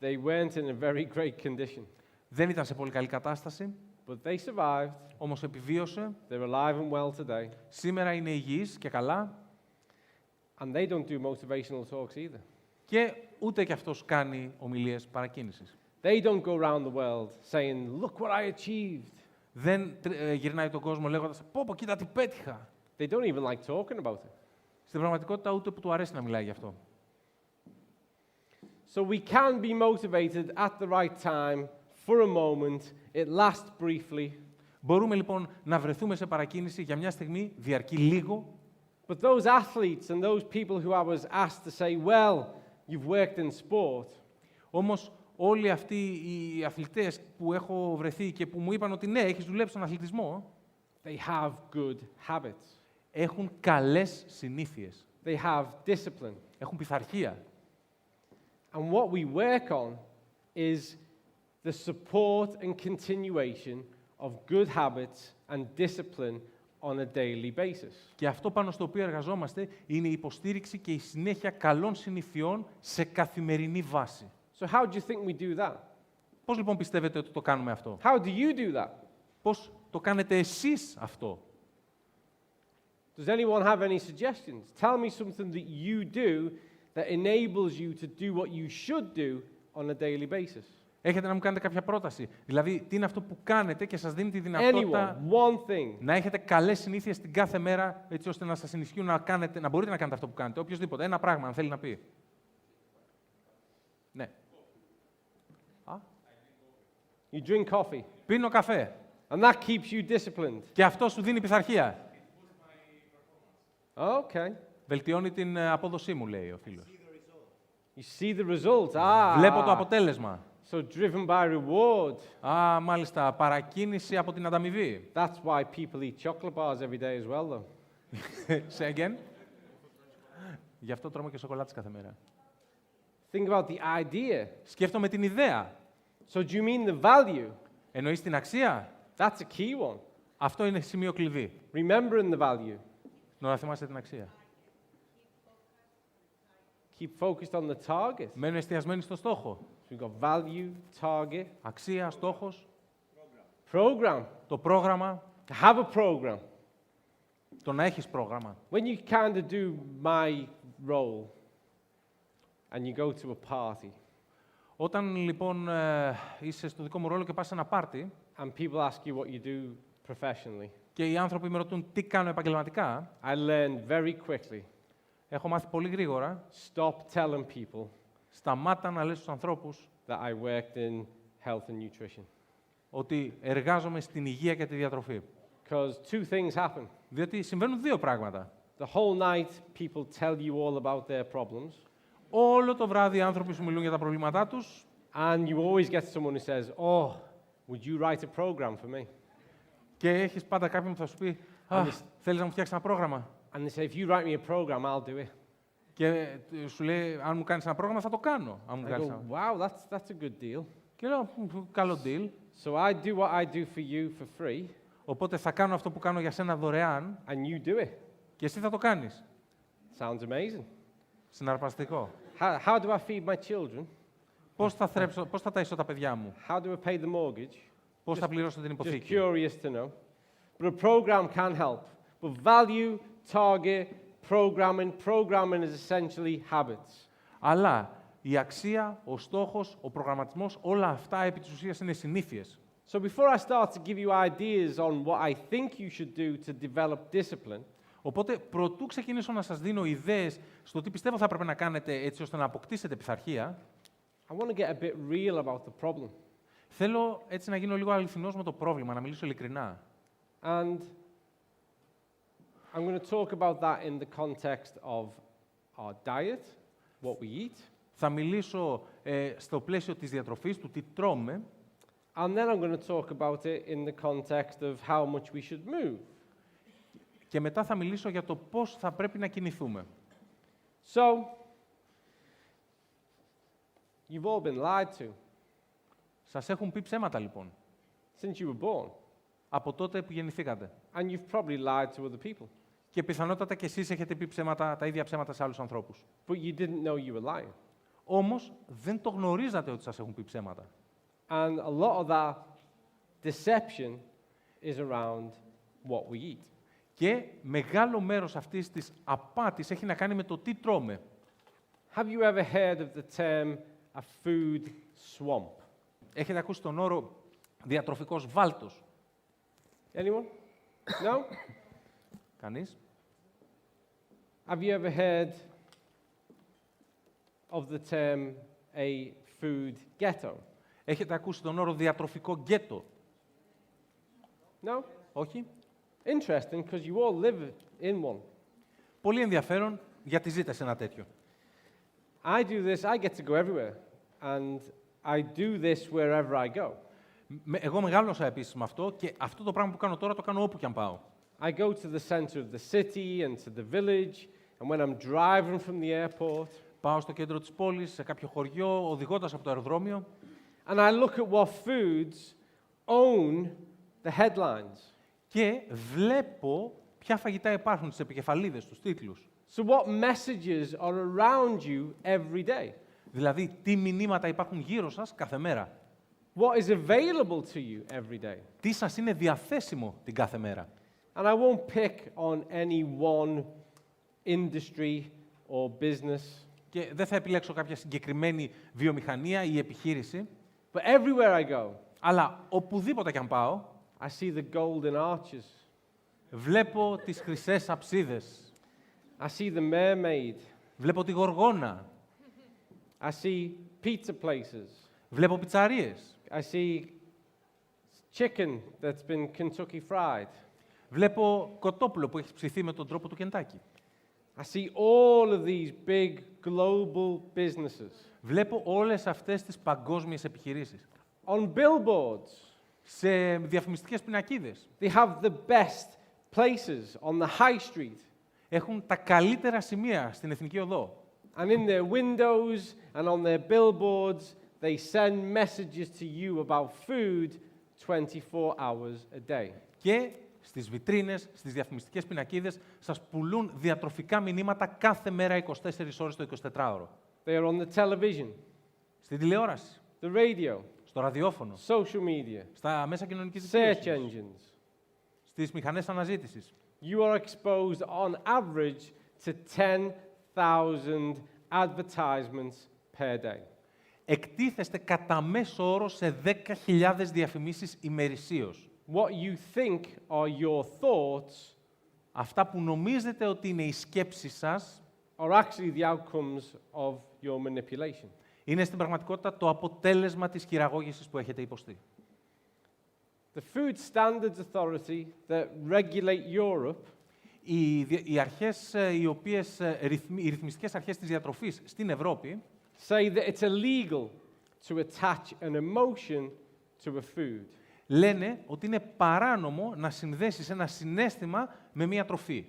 They weren't in a very great condition, Δεν ήταν σε πολύ καλή κατάσταση, but they survived. όμως επιβίωσε. They're alive and well today, Σήμερα είναι υγιής και καλά and they don't do motivational talks either. και ούτε κι αυτός κάνει ομιλίες παρακίνησης. They don't go around the world saying, "Look what I achieved." Δεν γυρνάει τον κόσμο λέγοντας «Πω, κοίτα τι πέτυχα». They don't even like talking about it. Στην πραγματικότητα ούτε που του αρέσει να μιλάει γι' αυτό. So we can be motivated at the right time, for a moment, it lasts briefly, Μπορούμε λοιπόν να βρεθούμε σε παρακίνηση για μια στιγμή, διαρκεί λίγο, but those athletes and those people who I was asked to say, "Well, you've worked in sport," όμως όλοι αυτοί οι αθλητές που έχω βρεθεί και που μου είπαν ότι ναι, έχεις δουλέψει στον αθλητισμό, they have good habits. έχουν καλές συνήθειες, They have discipline. έχουν πειθαρχία. And what we work on is the support and continuation of good habits and discipline on a daily basis. Και αυτό πάνω στο οποίο εργαζόμαστε είναι η υποστήριξη και η συνέχεια καλών συνηθιών σε καθημερινή βάση. So how do you think we do that? Πώς λοιπόν πιστεύετε ότι το κάνουμε αυτό? How do you do that? Πώς το κάνετε εσείς αυτό? Does anyone have any suggestions? Tell me something that you do that enables you to do what you should do on a daily basis. Έχετε να μου κάνετε κάποια πρόταση? Δηλαδή, τι είναι αυτό που κάνετε και σας δίνει τη δυνατότητα Anyone, one thing. να έχετε καλές συνήθειες την κάθε μέρα, έτσι ώστε να σας ενισχύουν να μπορείτε να κάνετε αυτό που κάνετε. Οποιοςδήποτε. Ένα πράγμα, αν θέλει να πει. Ναι. You drink coffee, Πίνω καφέ. and that keeps you disciplined. Και αυτό σου δίνει πειθαρχία. Okay. Βελτιώνει την απόδοσή μου, λέει ο φίλος. You see the results. Βλέπω το αποτέλεσμα. So driven by reward. Μάλιστα, παρακίνηση από την ανταμοιβή. That's why people eat chocolate bars every day as well, though. Say again. Γι' αυτό τρώμε και σοκολάτες κάθε μέρα. Think about the idea. Σκέφτομαι την ιδέα. So do you mean the value? Εννοείς την αξία? That's a key one. Αυτό είναι σημείο κλειδί. Remembering the value. Να θυμάστε την αξία. Keep focused on the target. Μένω εστιασμένοι στο στόχο. So we've got value, target, Αξία, στόχος, program. το πρόγραμμα. Have a program. Το να έχεις πρόγραμμα. When you kind of do my role and you go to a party Όταν λοιπόν είσαι στο δικό μου ρόλο και πας σε ένα πάρτι and people ask you what you do professionally, και οι άνθρωποι με ρωτούν τι κάνω επαγγελματικά, I learned very quickly, έχω μάθει πολύ γρήγορα, stop telling people σταμάτα να λες στους ανθρώπους that I worked in health and nutrition. ότι εργάζομαι στην υγεία και τη διατροφή. Because two things happen. Διότι συμβαίνουν δύο πράγματα. The whole night, people tell you all about their problems, Όλο το βράδυ οι άνθρωποι σου μιλούν για τα προβλήματά τους and you always get someone who says, "Oh, would you write a program for me?" και έχεις πάντα κάποιον που θα σου πει θέλεις να μου φτιάξεις ένα πρόγραμμα. And they say, "If you write me a program, I'll do it." Και σου λέει, αν μου κάνεις ένα πρόγραμμα θα το κάνω. Αν μου I κάνεις go, ένα... "Wow, that's a good deal." Και λέω, καλό deal. So I do what I do for you for free, Οπότε θα κάνω αυτό που κάνω για σένα δωρεάν and you do it. και εσύ θα το κάνεις. Sounds amazing. Συναρπαστικό. How do I feed my children? Πώς θα ταΐσω τα παιδιά μου. How do I pay the mortgage? Πώς θα πληρώσω την Just υποθήκη. curious to know. But a program can help. But value, target, programming is essentially habits. Αλλά η αξία, ο στόχος, ο προγραμματισμός, όλα αυτά επί της ουσίας είναι συνήθειες. So before I start to give you ideas on what I think you should do to develop discipline, Οπότε, προτού ξεκινήσω να σας δίνω ιδέες στο τι πιστεύω θα πρέπει να κάνετε έτσι ώστε να αποκτήσετε πειθαρχία, I want to get a bit real about the problem. θέλω έτσι να γίνω λίγο αληθινός με το πρόβλημα, να μιλήσω ειλικρινά. And I'm going to talk about that in the context of our diet, what we eat, Θα μιλήσω στο πλαίσιο της διατροφής, του τι τρώμε, and then I'm going to talk about it in the context of how much we should move. και μετά θα μιλήσω για το πώς θα πρέπει να κινηθούμε. So, you've all been lied to Σας έχουν πει ψέματα, λοιπόν, since you were born, από τότε που γεννηθήκατε. and you've probably lied to other people, Και πιθανότατα κι εσείς έχετε πει ψέματα, τα ίδια ψέματα σε άλλους ανθρώπους. but you didn't know you were lying. Όμως, δεν το γνωρίζατε ότι σας έχουν πει ψέματα. And a lot of that deception is around what we eat. Και μεγάλο μέρος αυτής της απάτης έχει να κάνει με το τι τρώμε. Have you ever heard of the term a food swamp? Έχετε ακούσει τον όρο διατροφικός βάλτος. Anyone? No? Κανείς? Have you ever heard of the term a food ghetto? Έχετε ακούσει τον όρο διατροφικό γκέτο. No? Όχι? Interesting, because you all live in one. Πολύ ενδιαφέρον, γιατί ζείτε σε ένα τέτοιο. I do this, I get to go everywhere, and I do this wherever I go. Εγώ μεγάλωσα επίσης με αυτό και αυτό το πράγμα που κάνω τώρα το κάνω όπου και αν πάω. I go to the center of the city and to the village, and when I'm driving from the airport, Πάω στο κέντρο της πόλης, σε κάποιο χωριό, οδηγώντας από το αεροδρόμιο and I look at what foods own the headlines. και βλέπω ποια φαγητά υπάρχουν στις επικεφαλίδες, στους τίτλους. So what messages are around you every day? Δηλαδή, τι μηνύματα υπάρχουν γύρω σας κάθε μέρα. What is available to you every day? Τι σας είναι διαθέσιμο την κάθε μέρα. And I won't pick on any one industry or business, Και δεν θα επιλέξω κάποια συγκεκριμένη βιομηχανία ή επιχείρηση, but everywhere I go, αλλά οπουδήποτε κι αν πάω, I see the golden arches. βλέπω τις χρυσές αψίδες, I see the mermaid. βλέπω τη γοργόνα, I see pizza places. βλέπω πιτσαρίες, I see chicken that's been Kentucky fried. βλέπω κοτόπουλο που έχει ψηθεί με τον τρόπο του Κεντάκι. I see all of these big global businesses Βλέπω όλες αυτές τις παγκόσμιες επιχειρήσεις. on billboards. Σε διαφημιστικές πινακίδες. They have the best places on the high street. Έχουν τα καλύτερα σημεία στην Εθνική Οδό. And in their windows and on their billboards, they send messages to you about food 24 hours a day. Και στις βιτρίνες, στις διαφημιστικές πινακίδες, σας πουλούν διατροφικά μηνύματα κάθε μέρα 24 ώρες το 24ωρο. They are on the television, Στην τηλεόραση, the radio, στο ραδιόφωνο, social media, στα μέσα κοινωνικής search δικτύωσης, engines. στις μηχανές αναζήτησης. You are exposed on average to 10,000 advertisements per day. Εκτίθεστε κατά μέσο όρο σε 10.000 διαφημίσεις ημερησίως. What you think are your thoughts Αυτά που νομίζετε ότι είναι οι σκέψεις σας, are actually the outcomes of your manipulation. είναι στην πραγματικότητα το αποτέλεσμα της χειραγώγησης που έχετε υποστεί. The Food Standards Authority that regulate Europe Οι αρχές, οι ρυθμιστικές αρχές της διατροφής στην Ευρώπη say that it's illegal to attach an emotion to a food. λένε ότι είναι παράνομο να συνδέσεις ένα συναίσθημα με μία τροφή.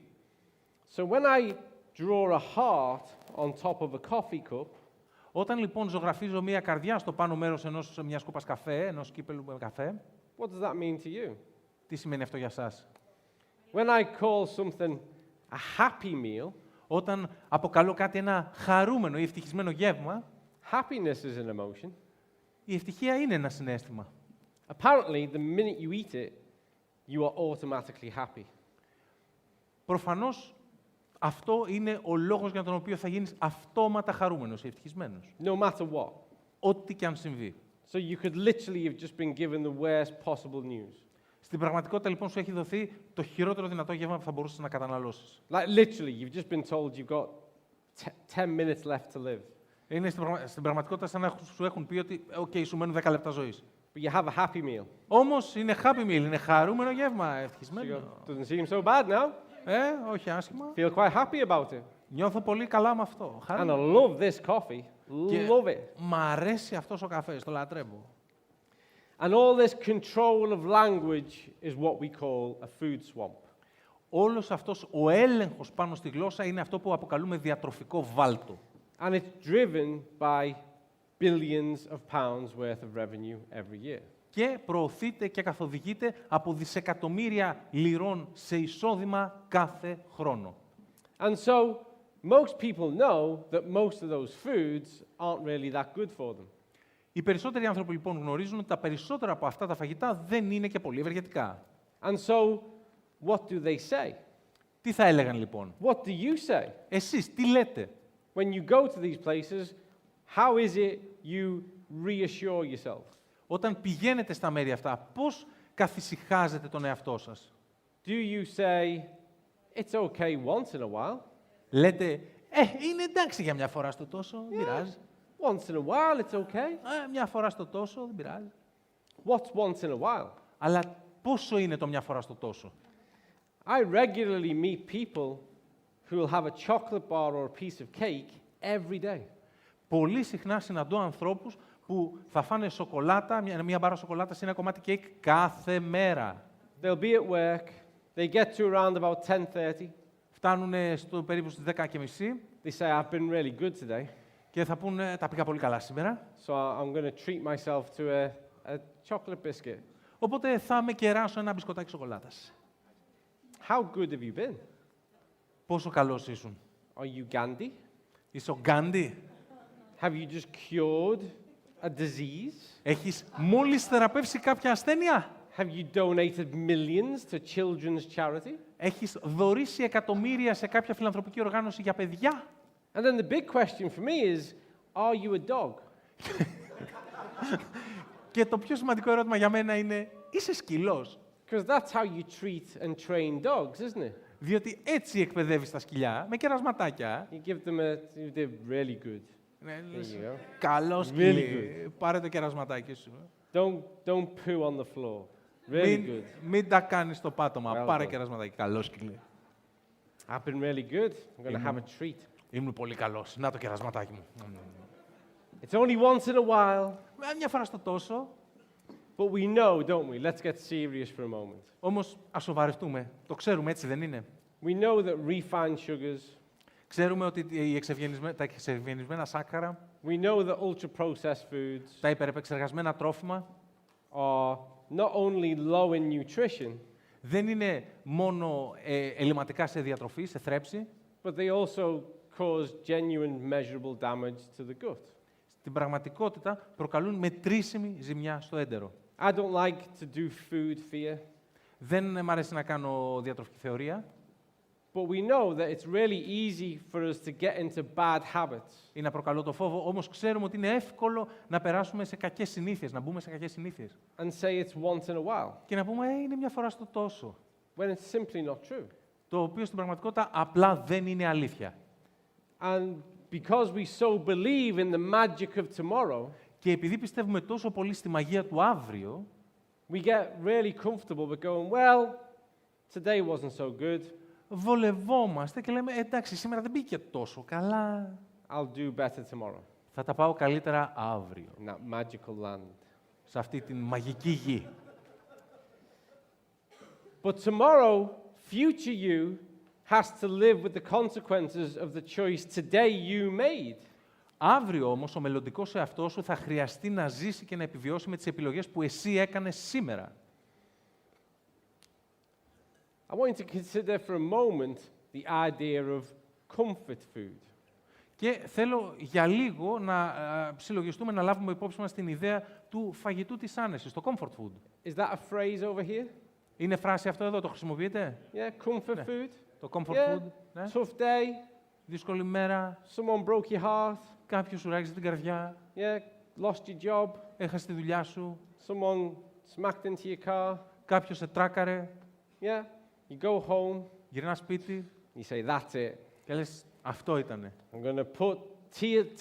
So when I draw a heart on top of a coffee cup, Όταν λοιπόν ζωγραφίζω μία καρδιά στο πάνω μέρος μιας κούπας καφέ, ενός κύπελου με καφέ, what does that mean to you? τι σημαίνει αυτό για σας? When I call something a happy meal, Όταν αποκαλώ κάτι ένα χαρούμενο ή ευτυχισμένο γεύμα, happiness is an emotion. η ευτυχία είναι ένα συναίσθημα. Apparently, the minute you eat it, you are automatically happy. Προφανώς, αυτό είναι ο λόγος για τον οποίο θα γίνεις αυτόματα χαρούμενος ή ευτυχισμένος. No matter what. Ό,τι και αν συμβεί. So you could literally have just been given the worst possible news. Στην πραγματικότητα, λοιπόν, σου έχει δοθεί το χειρότερο δυνατό γεύμα που θα μπορούσες να καταναλώσεις. Like literally, you've just been told you've got 10 minutes left to live. Είναι στην πραγματικότητα σαν να σου έχουν πει ότι «OK, σου μένουν 10 λεπτά ζωής». But you have a happy meal. Όμως είναι happy meal, είναι χαρούμενο γεύμα, So you ευτυχισμένο. go, doesn't seem so bad now. Όχι άσχημα. Feel quite happy about it. Νιώθω πολύ καλά με αυτό. And I love this coffee. Και Love it. μ' αρέσει αυτός ο καφές, το λατρεύω. And all this control of language is what we call a food swamp. Όλος αυτός ο έλεγχος πάνω στη γλώσσα είναι αυτό που αποκαλούμε διατροφικό βάλτο. And it's driven by billions of pounds worth of revenue every year. Και προωθείται και καθοδηγείται από δισεκατομμύρια λιρών σε εισόδημα κάθε χρόνο. And so most people know that most of those foods aren't really that good for them. Οι περισσότεροι άνθρωποι λοιπόν γνωρίζουν ότι τα περισσότερα από αυτά τα φαγητά δεν είναι και πολύ ευεργετικά. And so what do they say? Τι θα έλεγαν λοιπόν? What do you say? Εσείς τι λέτε? When you go to these places, how is it you reassure yourself? Όταν πηγαίνετε στα μέρη αυτά, πώς καθησυχάζετε τον εαυτό σας? Do you say, it's okay once in a while? Λέτε, είναι εντάξει για μια φορά στο τόσο, δεν πειράζει. Once in a while, it's okay. Μια φορά στο τόσο, δεν πειράζει. What's once in a while? Αλλά πόσο είναι το μια φορά στο τόσο? I regularly meet people who will have a chocolate bar or a piece of cake every day. Πολύ συχνά συναντώ ανθρώπους που θα φάνε σοκολάτα, μια μπάρα σοκολάτας ή ένα κομμάτι κέικ κάθε μέρα. They'll be at work. They get to around about 10:30. Φτάνουν στο περίπου στις 10:30 They say, I've been really good today, και θα πούνε, τα πήγα πολύ καλά σήμερα. so I'm going to treat myself to a chocolate biscuit. Οπότε θα με κεράσω ένα μπισκοτάκι σοκολάτας. How good have you been? Πόσο καλός ήσουν? Are you Gandhi? Είσαι ο Γκάντι? Have you just cured a disease? Έχεις μόλις θεραπεύσει κάποια ασθένεια? Have you donated millions to children's charity? Έχεις δωρήσει εκατομμύρια σε κάποια φιλανθρωπική οργάνωση για παιδιά? And then the big question for me is, are you a dog? Και το πιο σημαντικό ερώτημα για μένα είναι, είσαι σκυλός? Because that's how you treat and train dogs, isn't it? Διότι έτσι εκπαιδεύεις τα σκυλιά, με κερασματάκια. You give them you did really good. Ναι, There λες, you go. καλό σκυλί, Really πάρε το κερασματάκι σου. Don't poo on the floor. Really good. Μην τα κάνεις στο πάτωμα, Well πάρε done. κερασματάκι, καλό σκυλί. I've been really good. I'm going to have a treat. Ήμουν πολύ καλός, να το κερασματάκι μου. It's only once in a while, Μια φορά στο τόσο, but we know, don't we? Let's get serious for a moment. όμως ας σοβαρευτούμε. Το ξέρουμε, έτσι δεν είναι? We know that refined sugars, Ξέρουμε ότι τα εξευγενισμένα σάκχαρα, we know that ultra-processed foods τα υπερεπεξεργασμένα τρόφιμα, are not only low in nutrition, δεν είναι μόνο ελλειμματικά σε διατροφή, σε θρέψη, but they also cause genuine measurable damage to the gut. στην πραγματικότητα προκαλούν μετρήσιμη ζημιά στο έντερο. I don't like to do food fear. Δεν μ' αρέσει να κάνω διατροφική θεωρία. But we know that it's really easy for us to get into bad habits. Ή να προκαλώ το φόβο, όμως ξέρουμε ότι είναι εύκολο να περάσουμε σε κακές συνήθειες, να μπούμε σε κακές συνήθειες. And say it's once in a while, Και να πούμε, είναι μια φορά στο τόσο. when it's simply not true. Το οποίο στην πραγματικότητα απλά δεν είναι αλήθεια. And because we so believe in the magic of tomorrow, Και επειδή πιστεύουμε τόσο πολύ στη μαγεία του αύριο, we get really comfortable with going, well, today wasn't so good, βολευόμαστε και λέμε, εντάξει, σήμερα δεν πήγε τόσο καλά. I'll do better tomorrow, Θα τα πάω καλύτερα αύριο, in that magical land. σε αυτή την μαγική γη. But tomorrow, future you has to live with the consequences of the choice today you made. Αύριο όμως ο μελλοντικός εαυτός σου θα χρειαστεί να ζήσει και να επιβιώσει με τις επιλογές που εσύ έκανες σήμερα. I want you to consider for a moment the idea of comfort food. Και θέλω για λίγο να συλλογιστούμε, να λάβουμε υπόψη μας την ιδέα του φαγητού της άνεσης, το comfort food. Is that a phrase over here? Είναι φράση αυτό εδώ, το χρησιμοποιείτε? Yeah, comfort food. Το comfort Yeah, food. Ναι. tough day, Δύσκολη μέρα, someone broke your heart, κάποιος σου ράγιζε την καρδιά, yeah, lost your job, έχασε τη δουλειά σου, someone smacked into your car, κάποιος σε τράκαρε, yeah, you go home, γυρνάς σπίτι you say, that's it. και λες, αυτό ήτανε. I'm going to put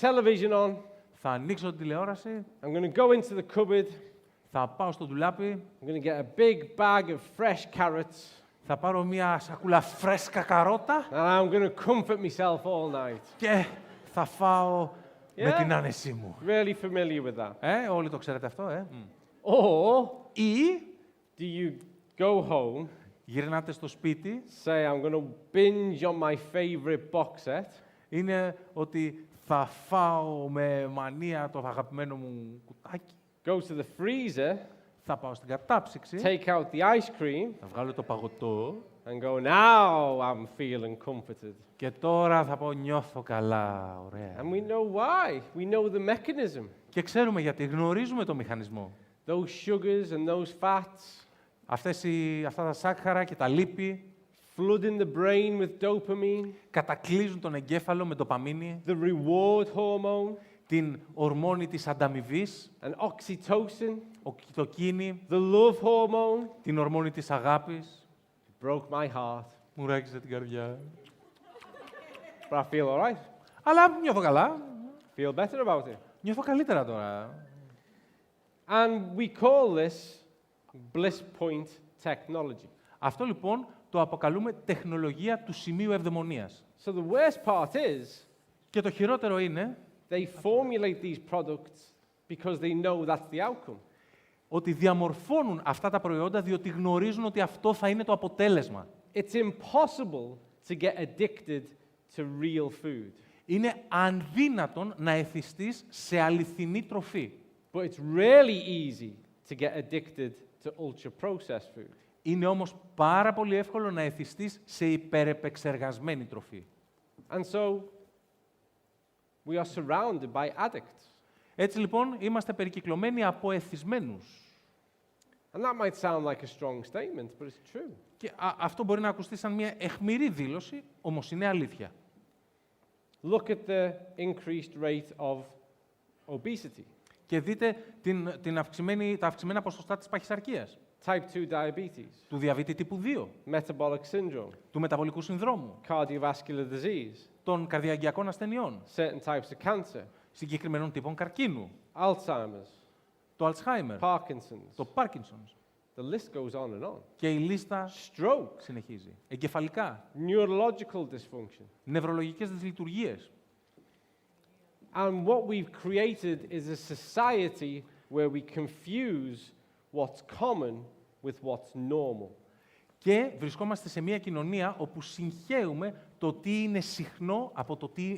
television on, Θα ανοίξω την τηλεόραση, I'm going to go into the cupboard, θα πάω στο ντουλάπι, I'm going to get a big bag of fresh carrots, θα πάρω μια σακούλα φρέσκα καρότα and I'm going to comfort myself all night. και θα φάω με Yeah. την άνεσή μου. Really familiar with that. Όλοι το ξέρετε αυτό, Or Ή do you go home, γυρνάτε στο σπίτι, say, I'm going to binge on my favorite box set, είναι ότι θα φάω με μανία το αγαπημένο μου κουτάκι, go to the freezer, θα πάω στην κατάψυξη, take out the ice cream, θα βγάλω το παγωτό and go, now I'm feeling comforted. και τώρα θα πω νιώθω καλά, ωραία. And we know why. We know the mechanism. Και ξέρουμε γιατί, γνωρίζουμε το μηχανισμό. Those sugars and those fats Αυτά τα σάκχαρα και τα λίπη flooding the brain with dopamine, κατακλείζουν τον εγκέφαλο με ντοπαμίνη, the reward hormone, την ορμόνη της ανταμοιβής, and oxytocin, το κίνη, the love hormone. την ορμόνη της αγάπης. Broke my heart, Μου ράγιζε την καρδιά. but I feel all right. Αλλά νιώθω καλά. Feel better about it. Νιώθω καλύτερα τώρα. And we call this bliss point technology. Αυτό λοιπόν το αποκαλούμε τεχνολογία του σημείου ευδαιμονίας. So the worst part is Και το χειρότερο είναι they formulate these products because they know that's the outcome. ότι διαμορφώνουν αυτά τα προϊόντα διότι γνωρίζουν ότι αυτό θα είναι το αποτέλεσμα. It's impossible to get addicted to real food, Είναι αδύνατον να εθιστείς σε αληθινή τροφή. but it's really easy to get addicted to ultra-processed food. Είναι όμως πάρα πολύ εύκολο να εθιστείς σε υπερεπεξεργασμένη τροφή. And so we are surrounded by addicts. Έτσι λοιπόν είμαστε περικυκλωμένοι από εθισμένους. And that might sound like a strong statement, but it's true. Και αυτό μπορεί να ακουστεί σαν μια αιχμηρή δήλωση, όμως είναι αλήθεια. Look at the increased rate of obesity, Και δείτε τα αυξημένα ποσοστά της παχυσαρκίας, type 2 diabetes, του διαβήτη τύπου 2, metabolic syndrome, του μεταβολικού συνδρόμου, cardiovascular disease, των καρδιαγγειακών ασθενειών, certain types of cancer, συγκεκριμένων τύπων καρκίνου, Alzheimer's, το Alzheimer, Parkinson's. το Parkinson's. The list goes on and on. Και η λίστα Stroke, συνεχίζει. Εγκεφαλικά, neurological dysfunction. νευρολογικές δυσλειτουργίες. And what we've created is a society where we confuse what's common with what's normal. Και βρισκόμαστε σε μια κοινωνία όπου συγχέουμε το τι είναι συχνό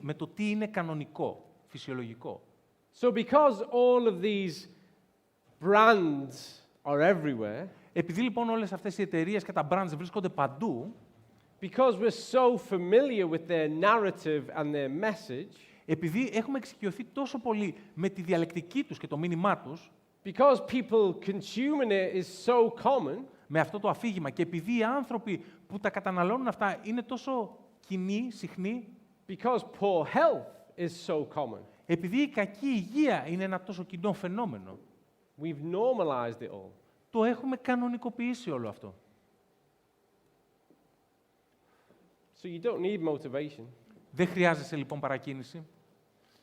με το τι είναι κανονικό, φυσιολογικό. So because all of these brands are everywhere, Επειδή λοιπόν όλες αυτές οι εταιρείες και τα brands βρίσκονται παντού, because we're so familiar with their narrative and their message, επειδή έχουμε εξοικειωθεί τόσο πολύ με τη διαλεκτική τους και το μήνυμά τους, because people consuming it is so common, με αυτό το αφήγημα. Και επειδή οι άνθρωποι που τα καταναλώνουν αυτά είναι τόσο κοινοί, συχνοί, because poor health is so common, επειδή η κακή υγεία είναι ένα τόσο κοινό φαινόμενο, we've normalized it all. το έχουμε κανονικοποιήσει όλο αυτό. So you don't need motivation. Δεν χρειάζεσαι λοιπόν παρακίνηση.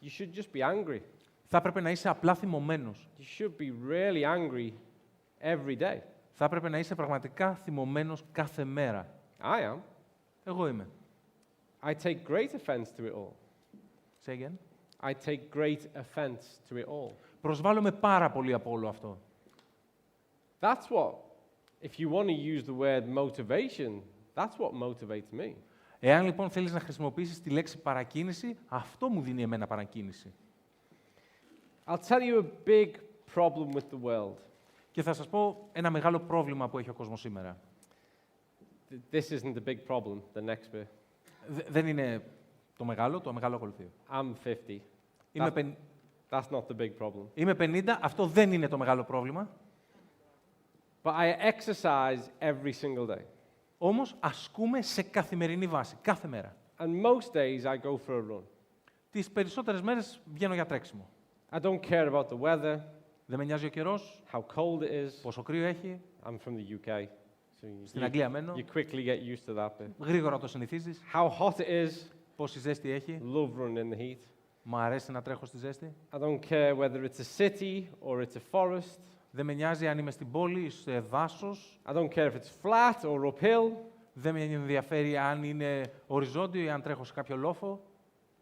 You should just be angry. Θα έπρεπε να είσαι απλά θυμωμένος. You should be really angry every day. Θα έπρεπε να είσαι πραγματικά θυμωμένος κάθε μέρα. I am. Εγώ είμαι. I take great offense to it all. Say again. I take great offense to it all. Προσβάλλομαι πάρα πολύ από όλο αυτό. That's what, if you want to use the word motivation, that's what motivates me. Εάν λοιπόν θέλεις να χρησιμοποιήσεις τη λέξη παρακίνηση, αυτό μου δίνει εμένα παρακίνηση. I'll tell you a big problem with the world. Και θα σας πω ένα μεγάλο πρόβλημα που έχει ο κόσμος σήμερα. This isn't the big problem, the next bit. Δεν είναι το μεγάλο ακολουθεί. I'm 50. That's not the big problem. Είμαι 50, αυτό δεν είναι το μεγάλο πρόβλημα. But I exercise every single day. Όμως ασκούμε σε καθημερινή βάση, κάθε μέρα. And most days I go for a run. Τις περισσότερες μέρες βγαίνω για τρέξιμο. I don't care about the weather, Δεν με νοιάζει ο καιρός, how cold it is. πόσο κρύο έχει. I'm from the UK. So Στην Αγγλία μένω. you quickly get used to that bit. Γρήγορα το συνηθίζεις. How hot it is. Πόση ζέστη έχει. Love running in the heat. Μ' αρέσει να τρέχω στη ζέστη. I don't care whether it's a city or it's a forest. Δεν με νοιάζει αν είμαι στην πόλη ή σε δάσος. I don't care if it's flat or uphill. Δεν με ενδιαφέρει αν είναι οριζόντιο ή αν τρέχω σε κάποιο λόφο.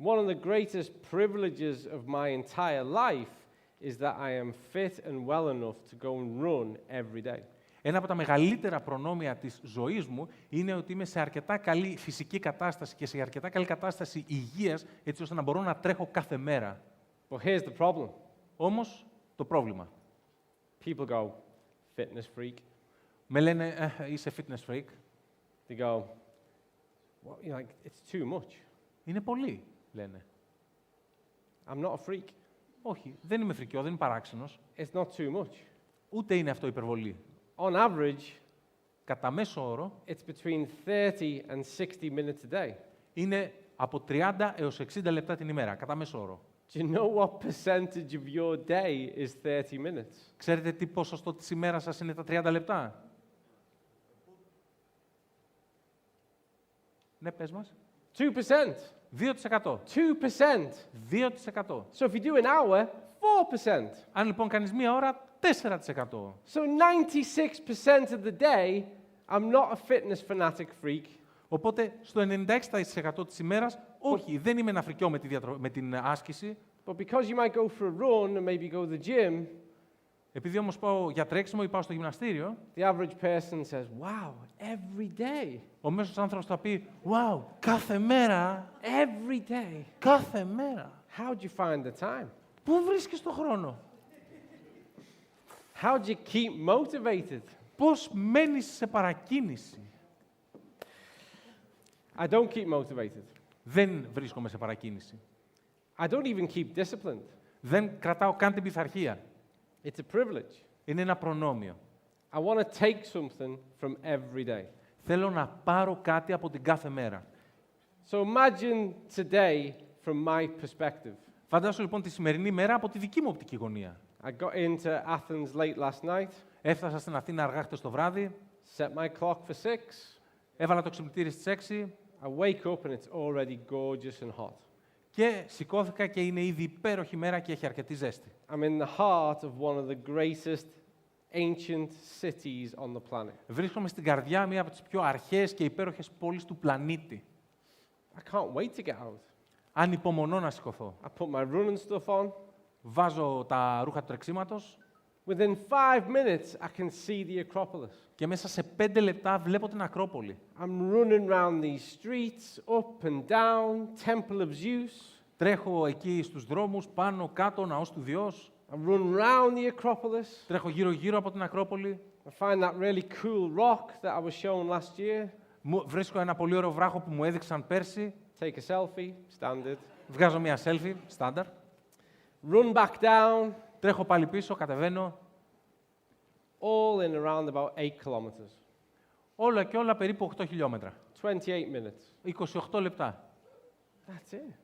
One of the greatest privileges of my entire life is that I am fit and well enough to go and run every day. Ένα από τα μεγαλύτερα προνόμια της ζωής μου είναι ότι είμαι σε αρκετά καλή φυσική κατάσταση και σε αρκετά καλή κατάσταση υγείας, έτσι ώστε να μπορώ να τρέχω κάθε μέρα. But here's the problem. Όμως, το πρόβλημα. People go, fitness freak. Με λένε, είσαι fitness freak. They go, well, you're like, it's too much. Είναι πολύ, λένε. I'm not a freak. Όχι, δεν είμαι φρικιό, δεν είμαι παράξενος. It's not too much. Ούτε είναι αυτό υπερβολή. On average, Κατά μέσο όρο, it's between 30 and 60 minutes a day. είναι από 30 έως 60 λεπτά την ημέρα, κατά μέσο όρο. Do you know what percentage of your day is 30 minutes? Ξέρετε τι ποσοστό της ημέρας σας είναι τα 30 λεπτά? Ναι, πες μας. 2%. 2%. 2%. 2%. So if you do an hour, 4%. Αν λοιπόν κάνεις μία ώρα, 4%. So 96% of the day, I'm not a fitness fanatic freak. Οπότε, στο 96% της ημέρας, όχι, δεν είμαι ένα φρικιό με την άσκηση. But because you might go for a run and maybe go to the gym, Επειδή όμως πάω για τρέξιμο ή πάω στο γυμναστήριο, the average person says, wow, every day. ο μέσος άνθρωπος θα πει «Wow, κάθε μέρα, Every day. κάθε μέρα». How'd you find the time? Πού βρίσκεις τον χρόνο? How'd you keep motivated? Πώς μένεις σε παρακίνηση? I don't keep motivated. Δεν βρίσκομαι σε παρακίνηση. I don't even keep disciplined. Δεν κρατάω καν την πειθαρχία. It's a privilege. Είναι ένα προνόμιο. I want to take something from every day. Θέλω να πάρω κάτι από την κάθε μέρα. So imagine today from my perspective. Φαντάσου λοιπόν τη σημερινή μέρα από τη δική μου οπτική γωνία. I got into Athens late last night, Έφτασα στην Αθήνα αργά χτες το βράδυ, set my clock for 6. έβαλα το ξυπνητήρι στις 6 I wake up and it's already gorgeous and hot. και σηκώθηκα και είναι ήδη υπέροχη μέρα και έχει αρκετή ζέστη. I'm in the heart of one of the greatest ancient cities on the planet. Βρίσκομαι στην καρδιά μία από τις πιο αρχαίες και υπέροχες πόλεις του πλανήτη. I can't wait to get out. Ανυπομονώ να σηκωθώ. I put my running stuff on. Βάζω τα ρούχα του τρεξίματος Within 5 minutes, I can see the Acropolis. και μέσα σε 5 λεπτά βλέπω την Ακρόπολη. I'm running around these streets, up and down, Temple of Zeus. Τρέχω εκεί στους δρόμους, πάνω, κάτω, ναός του Διός. I run round the Acropolis. Τρέχω γύρω-γύρω από την Ακρόπολη. I find that really cool rock that I was shown last year. Βρίσκω ένα πολύ ωραίο βράχο που μου έδειξαν πέρσι. Take a selfie, standard. Βγάζω μια selfie, στάνταρ. Run back down. Τρέχω πάλι πίσω, κατεβαίνω. all in around about 8 kilometers, Όλα και όλα περίπου 8 χιλιόμετρα. 28 minutes. 28 λεπτά. That's it.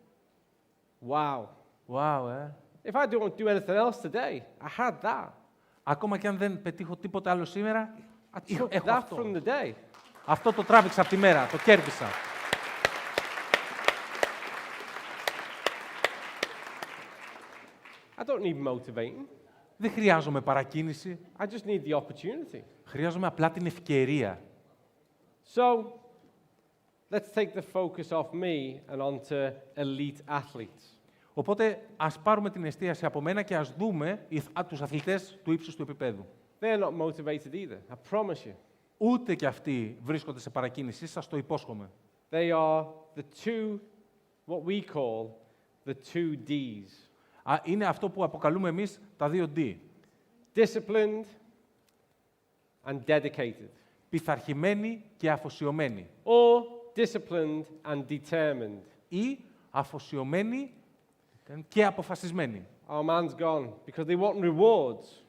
Wow. Wow, If I don't do anything else today, I had that. Ακόμα και αν δεν πετύχω τίποτα άλλο σήμερα, I took έχω that αυτό. from the day. Αυτό το τράβηξα από τη μέρα, το κέρδισα. I don't need motivating. Δεν χρειάζομαι παρακίνηση, I just need the opportunity. χρειάζομαι απλά την ευκαιρία. So, let's take the focus off me and onto elite athletes. Οπότε ας πάρουμε την εστίαση από μένα και ας δούμε τους αθλητές του ύψους του επίπεδου. They're not motivated either, I promise you. Ούτε κι αυτοί βρίσκονται σε παρακίνηση, σας το υπόσχομαι. They are the two, what we call the two Ds. Είναι αυτό που αποκαλούμε εμείς τα 2 D. Disciplined and dedicated. Πειθαρχημένοι και αφοσιωμένοι. Or disciplined and determined. Ή αφοσιωμένοι και αποφασισμένοι. Our man's gone because they want rewards.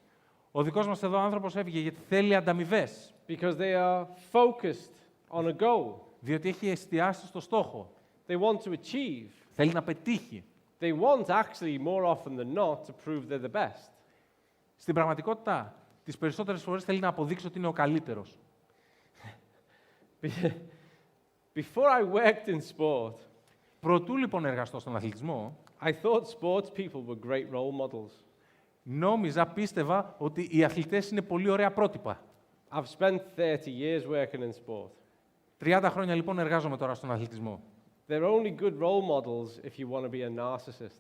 Ο δικός μας εδώ άνθρωπος έφυγε γιατί θέλει ανταμοιβές. Because they are focused on a goal. Διότι έχει εστιάσει στο στόχο. They want to achieve. Θέλει να πετύχει. They want actually more often than not to prove they're the best. Στην πραγματικότητα, τις περισσότερες φορές θέλει να αποδείξει ότι είναι ο καλύτερος. Before I worked in sport, Προτού λοιπόν εργαστώ στον αθλητισμό, I thought sports people were great role models. πίστευα ότι οι αθλητές είναι πολύ ωραία πρότυπα. I've spent 30 years working in sport. 30 χρόνια λοιπόν εργάζομαι τώρα στον αθλητισμό. They're only good role models if you want to be a narcissist.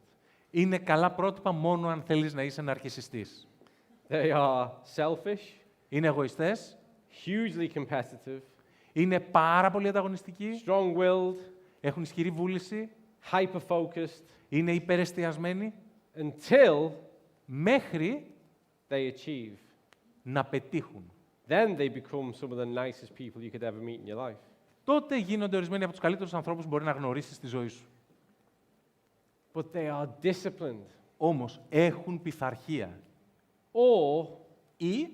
Είναι καλά πρότυπα μόνο αν θέλεις να είσαι ναρκισσιστής. They are selfish, Είναι εγωιστές, hugely competitive, είναι πάρα πολύ ανταγωνιστικοί, strong-willed, έχουν ισχυρή βούληση, hyper-focused, είναι υπερεστιασμένοι, until μέχρι they achieve. να πετύχουν. Then they become some of the nicest people you could ever meet in your life. Τότε γίνονται ορισμένοι από τους καλύτερους ανθρώπους που μπορεί να γνωρίσεις στη ζωή σου. But they are disciplined. Όμως έχουν πειθαρχία Or ή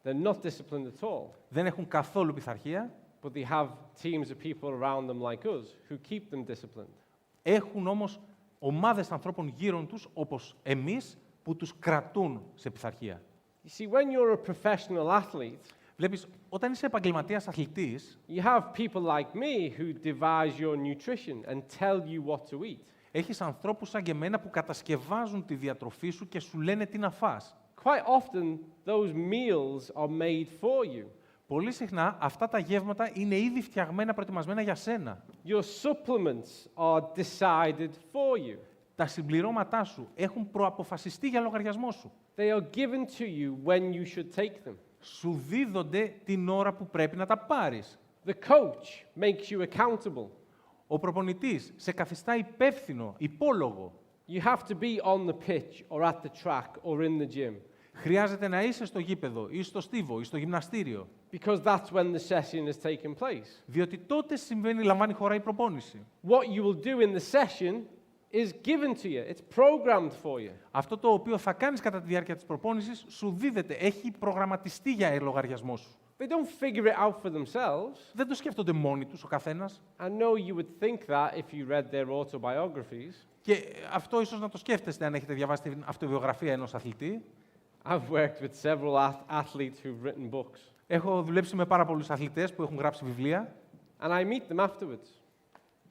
they're not disciplined at all, δεν έχουν καθόλου πειθαρχία, but they have teams of people around them like us who keep them disciplined. έχουν όμως ομάδες ανθρώπων γύρω τους, όπως εμείς, που τους κρατούν σε πειθαρχία. You see, when you're a professional athlete, Βλέπεις, όταν είσαι επαγγελματίας αθλητής, you have people like me who devise your nutrition and tell you what to eat. έχεις ανθρώπους σαν και εμένα που κατασκευάζουν τη διατροφή σου και σου λένε τι να φας. Quite often, those meals are made for you. Πολύ συχνά αυτά τα γεύματα είναι ήδη φτιαγμένα, προετοιμασμένα για σένα. Your supplements are decided for you. Τα συμπληρώματά σου έχουν προαποφασιστεί για λογαριασμό σου. They are given to you when you should take them. Σου δίδονται την ώρα που πρέπει να τα πάρεις. The coach makes you accountable. Ο προπονητής σε καθιστά υπεύθυνο, υπόλογο. You have to be on the pitch or at the track or in the gym. Χρειάζεται να είσαι στο γήπεδο ή στο στίβο ή στο γυμναστήριο. Because that's when the session is taking place. Διότι τότε λαμβάνει χώρα η προπόνηση. What you will do in the session is given to you. It's programmed for you. Αυτό το οποίο θα κάνεις κατά τη διάρκεια της προπόνησης σου δίδεται, έχει προγραμματιστεί για λογαριασμό σου. They don't figure it out for themselves. Δεν το σκέφτονται μόνοι τους ο καθένας. I know you would think that if you read their autobiographies. Και αυτό ίσως να το σκέφτεστε αν έχετε διαβάσει την αυτοβιογραφία ενός αθλητή. I've worked with several athletes who've written books. Έχω δουλέψει με πάρα πολλούς αθλητές που έχουν γράψει βιβλία. And I meet them afterwards.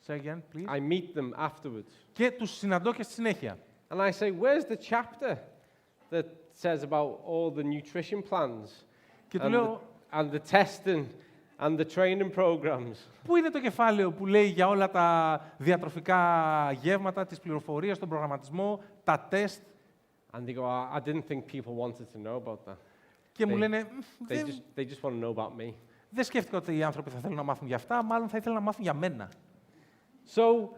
Say again, please. I meet them afterwards. Και τους συναντώ και στη συνέχεια. And I say, where's the chapter that says about all the nutrition plans Και του λέω, and the testing and the training programs? πού είναι το κεφάλαιο που λέει για όλα τα διατροφικά γεύματα, τις πληροφορίες, τον προγραμματισμό, τα τεστ. And they go, I didn't think people wanted to know about that. Και μου λένε, They just want to know about me. δεν σκέφτηκα ότι οι άνθρωποι θα θέλουν να μάθουν για αυτά, μάλλον θα ήθελαν να μάθουν για μένα. So,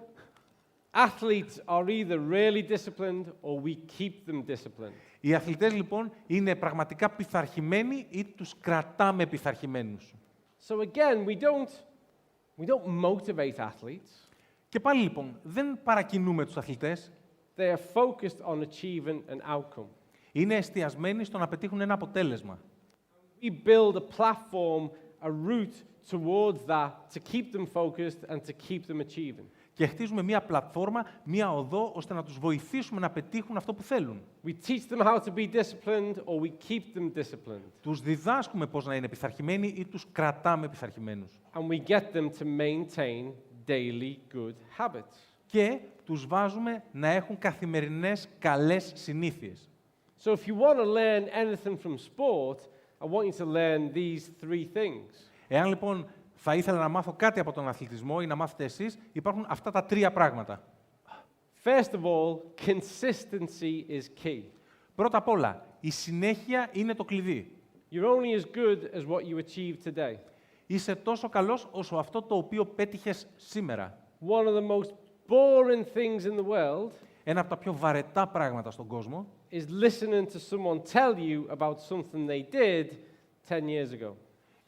athletes are either really disciplined or we keep them disciplined. Οι αθλητές λοιπόν είναι πραγματικά πειθαρχημένοι ή τους κρατάμε πειθαρχημένους. So again, we don't motivate athletes. Και πάλι λοιπόν, δεν παρακινούμε τους αθλητές. They are focused on achieving an outcome. Είναι εστιασμένοι στο να πετύχουν ένα αποτέλεσμα. We build a platform, a route towards that to keep them focused and to keep them achieving. Και χτίζουμε μία πλατφόρμα, μία οδό, ώστε να τους βοηθήσουμε να πετύχουν αυτό που θέλουν. We teach them how to be disciplined or we keep them disciplined. Τους διδάσκουμε πώς να είναι πειθαρχημένοι ή τους κρατάμε πειθαρχημένους. And we get them to maintain daily good habits. Και τους βάζουμε να έχουν καθημερινές καλές συνήθειες. So if you want to learn anything from sport, I want you to learn these three things. Εάν λοιπόν θα ήθελα να μάθω κάτι από τον αθλητισμό ή να μάθετε εσείς, υπάρχουν αυτά τα τρία πράγματα. First of all, consistency is key. Πρώτα απ' όλα, η συνέχεια είναι το κλειδί. You're only as good as what you achieve today. Είσαι τόσο καλός όσο αυτό το οποίο πέτυχες σήμερα. One of the most boring things in the world Ένα από τα πιο βαρετά πράγματα στον κόσμο is listening to someone tell you about something they did 10 years ago.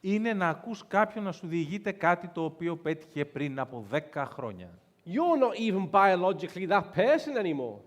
είναι να ακούς κάποιον να σου διηγείται κάτι το οποίο πέτυχε πριν από 10 χρόνια. You're not even biologically that person anymore.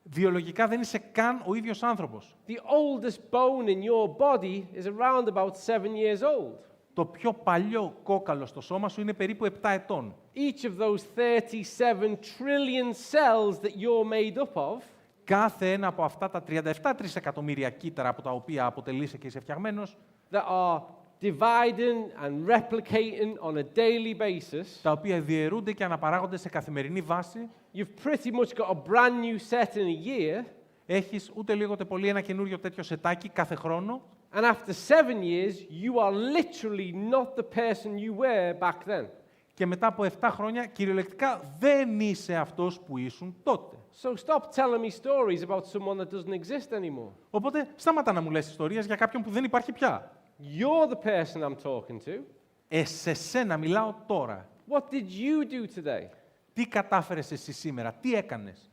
Βιολογικά δεν είσαι καν ο ίδιος άνθρωπος. The oldest bone in your body is around about 7 years old. Το πιο παλιό κόκαλο στο σώμα σου είναι περίπου 7 ετών. Each of those 37 trillion cells that you're made up of Κάθε ένα από αυτά τα 37 τρισεκατομμύρια κύτταρα από τα οποία αποτελείσαι και είσαι φτιαγμένος, that are dividing and replicating on a daily basis, τα οποία διαιρούνται και αναπαράγονται σε καθημερινή βάση, you've pretty much got a brand new set in a year, έχεις ούτε λίγο ούτε πολύ ένα καινούριο τέτοιο σετάκι κάθε χρόνο and after 7 years, you are literally not the person you were back then. και μετά από 7 χρόνια κυριολεκτικά δεν είσαι αυτός που ήσουν τότε. So stop telling me stories about someone that doesn't exist anymore. Οπότε σταματά να μου λες ιστορίες για κάποιον που δεν υπάρχει πια. You're the person I'm talking to. Σε σένα μιλάω τώρα. What did you do today? Τι κατάφερες εσύ σήμερα, τι έκανες.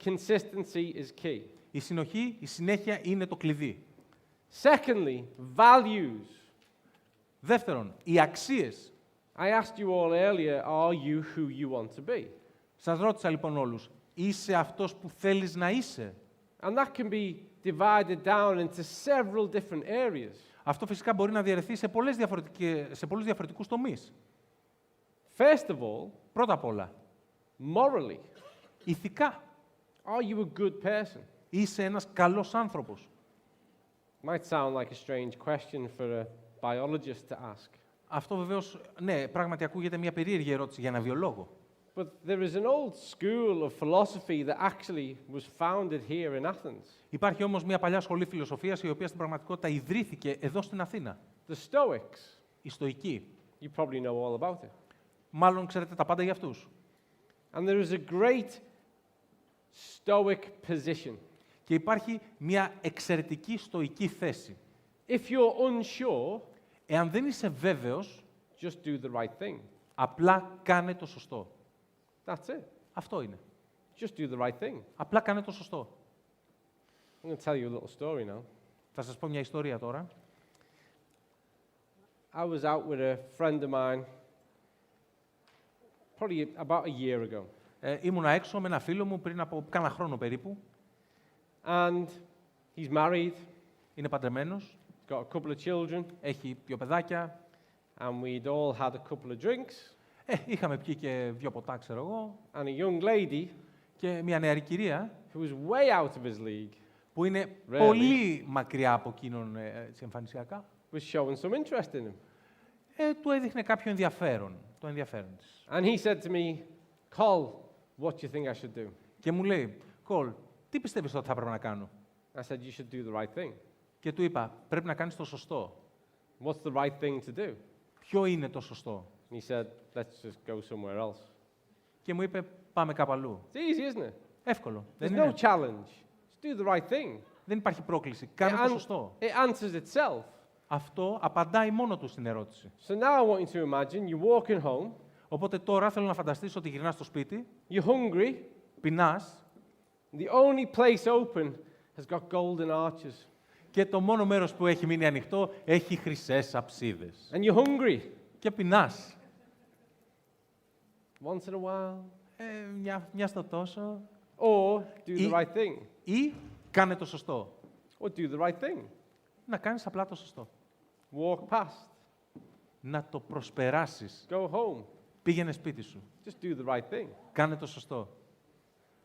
Consistency is key. Η συνοχή, η συνέχεια είναι το κλειδί. Secondly, values. Δεύτερον, οι αξίες. I asked you all earlier, are you who you want to be? Σας ρώτησα λοιπόν όλους, είσαι αυτός που θέλεις να είσαι. And that can be divided down into several different areas. Αυτό φυσικά μπορεί να διαιρεθεί σε πολλούς διαφορετικούς τομείς. First of all, Πρώτα απ' όλα, morally, ηθικά. are you a good person? Είσαι ένας καλός άνθρωπος. Might sound like a strange question for a biologist to ask. Αυτό βεβαίως, ναι, πράγματι ακούγεται μια περίεργη ερώτηση για ένα βιολόγο. But there is an old school of philosophy that actually was founded here in Athens. Υπάρχει όμως μια παλιά σχολή φιλοσοφίας η οποία στην πραγματικότητα ιδρύθηκε εδώ στην Αθήνα. The Stoics. Οι Στοικοί. You probably know all about it. Μάλλον ξέρετε τα πάντα για αυτούς. And there is a great Stoic position. Και υπάρχει μια εξαιρετική στοική θέση. If you're unsure, Εάν δεν είσαι βέβαιος, just do the right thing. απλά κάνε το σωστό. That's it. Αυτό είναι. Just do the right thing. Απλά κάνε το σωστό. I'm going to tell you a little story now. Θα σας πω μια ιστορία τώρα. I was out with a friend of mine probably about a year ago. Ήμουνα έξω με ένα φίλο μου πριν από κάνα χρόνο περίπου. And he's married, Είναι παντρεμένος, got a couple of children, έχει 2 παιδάκια. and we'd all had a couple of drinks. Είχαμε πιει και 2 ποτά, ξέρω εγώ. And a young lady Και μια νεαρή κυρία, who was way out of his league που είναι Really? πολύ μακριά από εκείνον εμφανισιακά, was showing some interest in him. του έδειχνε κάποιο ενδιαφέρον, το ενδιαφέρον της. And he said to me, Col, what do you think I should do? Και μου λέει, Κολ, τι πιστεύεις ότι θα πρέπει να κάνω? I said, you should do the right thing. Και του είπα, πρέπει να κάνεις το σωστό. What's the right thing to do? Ποιο είναι το σωστό? And he said, let's just go somewhere else. Και μου είπε, πάμε κάπου αλλού. It's easy, isn't it? Εύκολο. There's Δεν, no είναι. challenge. Just do the right thing. Δεν υπάρχει πρόκληση. Κάνε το σωστό. It answers itself. Αυτό απαντάει μόνο του στην ερώτηση. So now I want you to imagine you're walking home, Οπότε τώρα θέλω να φανταστείς ότι γυρνάς στο σπίτι, you're hungry, πεινάς the only place open has got golden arches. και το μόνο μέρος που έχει μείνει ανοιχτό έχει χρυσές αψίδες. And you're hungry. Και πεινάς. Once in a while. Μια στο τόσο. Or do the Ή- right thing. Ή κάνε το σωστό. Or do the right thing. Να κάνεις απλά το σωστό. Walk past. Να το προσπεράσεις. Go home. Πήγαινε σπίτι σου. Just do the right thing. Κάνε το σωστό.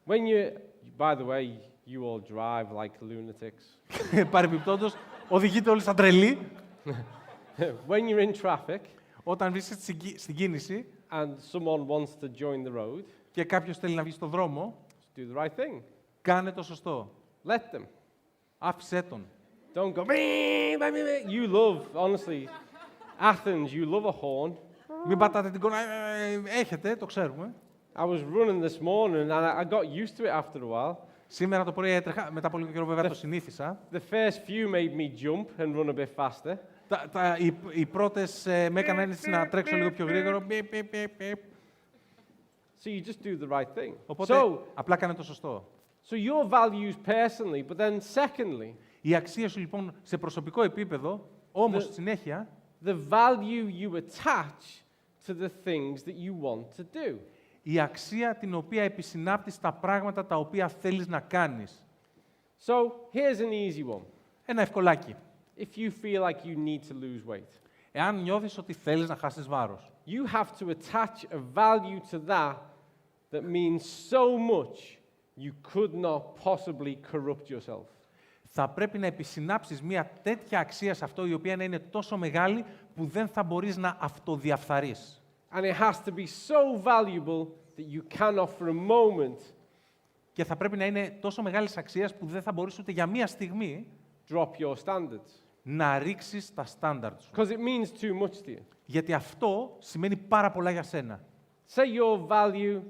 When you, by the way, you all drive like lunatics. Παρεμπιπτόντως, οδηγείτε όλοι σαν τρελοί. When you're in traffic Όταν βρίσκεσαι στην κίνηση and someone wants to join the road, και κάποιος θέλει να βγει στον δρόμο, just do the right thing. κάνε το σωστό. Let them. Άφησέ τον. Don't go. You love, honestly, Athens. You love a horn. Μην πατάτε την κόνα. Έχετε, το ξέρουμε. I was running this morning and I got used to it after a while. Σήμερα το πρωί έτρεχα, μετά από λίγο καιρό βέβαια το συνήθισα. The first few made me jump and run a bit faster. Οι πρώτες με έκαναν έτσι να τρέξω λίγο πιο γρήγορο. So you just do the right thing. Οπότε απλά κάνε το σωστό. So your values personally, but then secondly, Η αξία σου λοιπόν σε προσωπικό επίπεδο, όμως στη συνέχεια, the value you attach to the things that you want to do. η αξία την οποία επισυνάπτεις τα πράγματα τα οποία θέλεις να κάνεις. So here's an easy one. Ένα ευκολάκι. If you feel like you need to lose weight, Εάν νιώθεις ότι θέλεις να χάσεις βάρος, you have to attach a value to that that means so much you could not possibly corrupt yourself. θα πρέπει να επισυνάψεις μια τέτοια αξία σε αυτό η οποία να είναι τόσο μεγάλη που δεν θα μπορείς να αυτοδιαφθαρείς. And it has to be so valuable that you cannot for a moment Και θα πρέπει να είναι τόσο μεγάλης αξίας που δεν θα μπορείς ούτε για μία στιγμή drop your standards. να ρίξεις τα στάνταρτ σου. Because it means too much to you. Γιατί αυτό σημαίνει πάρα πολλά για σένα. Say your value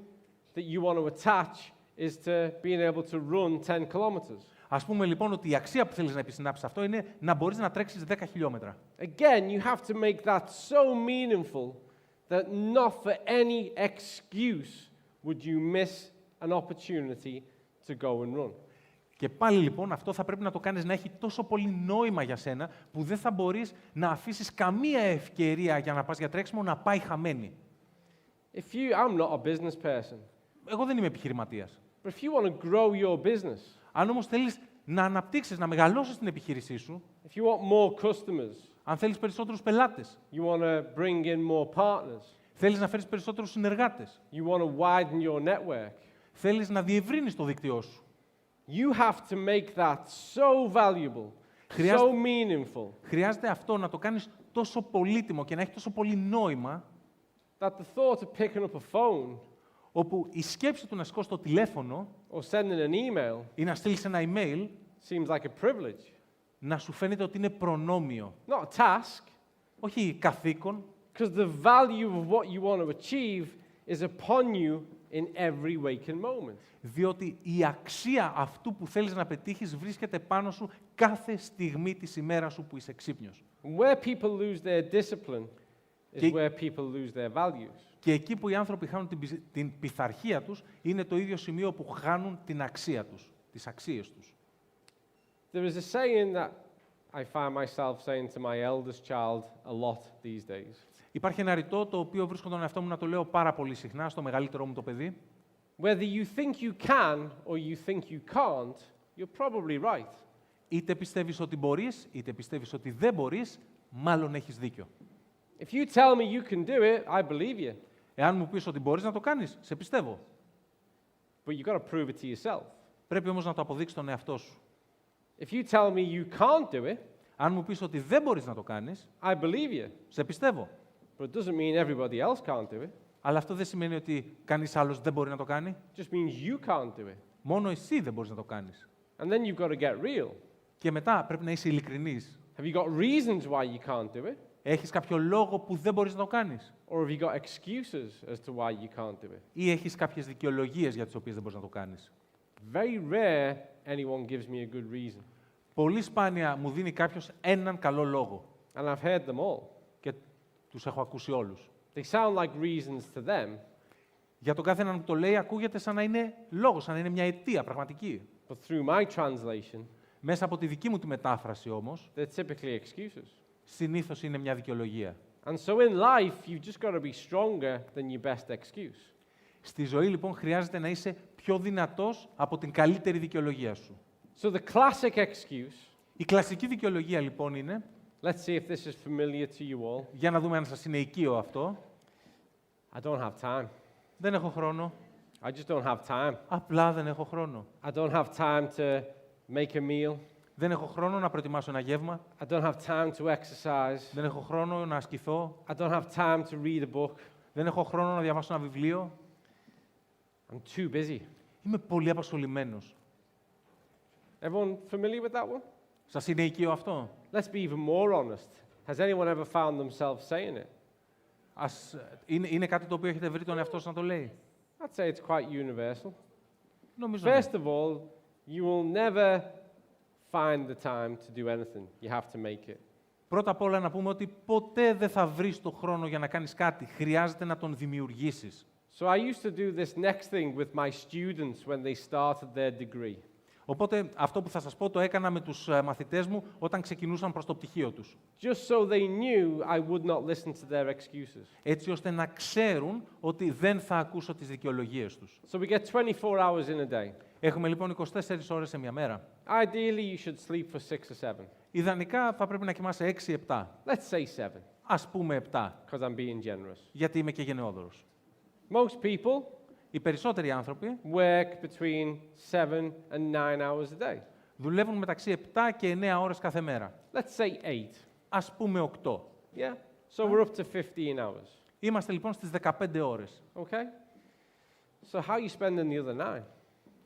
that you want to attach is to being able to run 10 kilometers. Ας πούμε λοιπόν ότι η αξία που θέλεις να επισυνάψεις αυτό είναι να μπορείς να τρέξεις 10 χιλιόμετρα. Again, you have to make that so meaningful that not for any excuse would you miss an opportunity to go and run. Και πάλι λοιπόν αυτό θα πρέπει να το κάνεις να έχει τόσο πολύ νόημα για σένα που δεν θα μπορείς να αφήσεις καμία ευκαιρία για να πας για τρέξιμο να πάει χαμένη. I'm not a business person, Εγώ δεν είμαι επιχειρηματίας. but if you want to grow your business, Αν όμως θέλεις να αναπτύξεις, να μεγαλώσεις την επιχείρησή σου, if you want more customers, αν θέλεις περισσότερους πελάτες, you want to bring in more partners, θέλεις να φέρεις περισσότερους συνεργάτες, you want to widen your network, θέλεις να διευρύνεις το δίκτυό σου, you have to make that so valuable, so meaningful, χρειάζεται αυτό να το κάνεις τόσο πολύτιμο και να έχει τόσο πολύ νόημα, that the thought of picking up a phone όπου η σκέψη του να σηκώσεις το τηλέφωνο or sending an email ή να στείλεις ένα email, seems like a privilege, να σου φαίνεται ότι είναι προνόμιο, not a task, όχι καθήκον, because the value of what you want to achieve is upon you in every waking moment. διότι η αξία αυτού που θέλεις να πετύχεις βρίσκεται πάνω σου κάθε στιγμή της ημέρας σου που είσαι ξύπνιος. Where people lose their discipline is Και- where people lose their values. Και εκεί που οι άνθρωποι χάνουν την πειθαρχία τους, είναι το ίδιο σημείο που χάνουν την αξία τους, τις αξίες τους. There is a saying that I find myself saying to my eldest child a lot these days. Υπάρχει ένα ρητό το οποίο βρίσκω τον εαυτό μου να το λέω πάρα πολύ συχνά στο μεγαλύτερό μου το παιδί. Whether you think you can or you think you can't, you're probably right. Είτε πιστεύεις ότι μπορείς, είτε πιστεύεις ότι δεν μπορείς, μάλλον έχεις δίκιο. If you tell me you can do it, I believe you. Εάν μου πεις ότι μπορείς να το κάνεις, σε πιστεύω. But you've got to prove it to yourself. Πρέπει όμως να το αποδείξεις τον εαυτό σου. If you tell me you can't do it, Αν μου πεις ότι δεν μπορείς να το κάνεις, I believe you. σε πιστεύω. But it doesn't mean everybody else can't do it. Αλλά αυτό δεν σημαίνει ότι κανείς άλλος δεν μπορεί να το κάνει. It just means you can't do it. Μόνο εσύ δεν μπορείς να το κάνεις. And then you've got to get real. Και μετά πρέπει να είσαι ειλικρινής. Have you got reasons why you can't do it? Έχεις κάποιο λόγο που δεν μπορείς να το κάνεις. Or have you got excuses as to why you can't do it? Ή έχεις κάποιες δικαιολογίες για τις οποίες δεν μπορείς να το κάνεις. Very rare anyone gives me a good reason. Πολύ σπάνια μου δίνει κάποιος έναν καλό λόγο. And I've heard them all. Και τους έχω ακούσει όλους. They sound like reasons to them, Για τον κάθε έναν που το λέει ακούγεται σαν να είναι λόγος, σαν να είναι μια αιτία πραγματική. but through my translation, Μέσα από τη δική μου τη μετάφραση όμως, they're typically excuses. συνήθως είναι μια δικαιολογία. And so in life, you've just got to be stronger than your best excuse. Στη ζωή λοιπόν χρειάζεται να είσαι πιο δυνατός από την καλύτερη δικαιολογία σου. So the classic excuse Η κλασική δικαιολογία λοιπόν είναι Let's see if this is familiar to you all. Για να δούμε αν σας είναι οικείο αυτό. I don't have time. Δεν έχω χρόνο. I just don't have time. Απλά δεν έχω χρόνο. I don't have time to make a meal. Δεν έχω χρόνο να προετοιμάσω ένα γεύμα. I don't have time to exercise. Δεν έχω χρόνο να ασκηθώ. I don't have time to read a book. Δεν έχω χρόνο να διαβάσω ένα βιβλίο. I'm too busy. Είμαι πολύ απασχολημένος. Everyone familiar with that one? Σας είναι οικείο αυτό? Let's be even more honest. Has anyone ever found themselves saying it? Είναι κάτι το οποίο έχετε βρει τον εαυτό σας να το λέει? I'd say it's quite universal. Νομίζω ναι. First of all, you will never find the time to do anything. You have to make it. Πρώτα απ' όλα να πούμε ότι ποτέ δεν θα βρεις το χρόνο για να κάνεις κάτι. Χρειάζεται να τον δημιουργήσεις. So I used to do this next thing with my students when they started their degree. Οπότε αυτό που θα σας πω το έκανα με τους μαθητές μου όταν ξεκινούσαν προς το πτυχίο τους. Just so they knew I would not listen to their excuses. Έτσι ώστε να ξέρουν ότι δεν θα ακούσω τις δικαιολογίες τους. So we get 24 hours in a day. Έχουμε λοιπόν 24 ώρες σε μια μέρα. Ideally, you should sleep for 6 or 7. Ιδανικά θα πρέπει να κοιμάσαι 6-7. Let's say 7, Ας πούμε 7, because I'm being generous. γιατί είμαι και γενναιόδωρος. Most people Οι περισσότεροι άνθρωποι work between 7 and 9 hours a day. δουλεύουν μεταξύ 7 και 9 ώρες κάθε μέρα. Let's say 8. Ας πούμε 8. Yeah? So we're up to 15 hours. Είμαστε λοιπόν στις 15 ώρες. Okay? So how are you spending the other 9?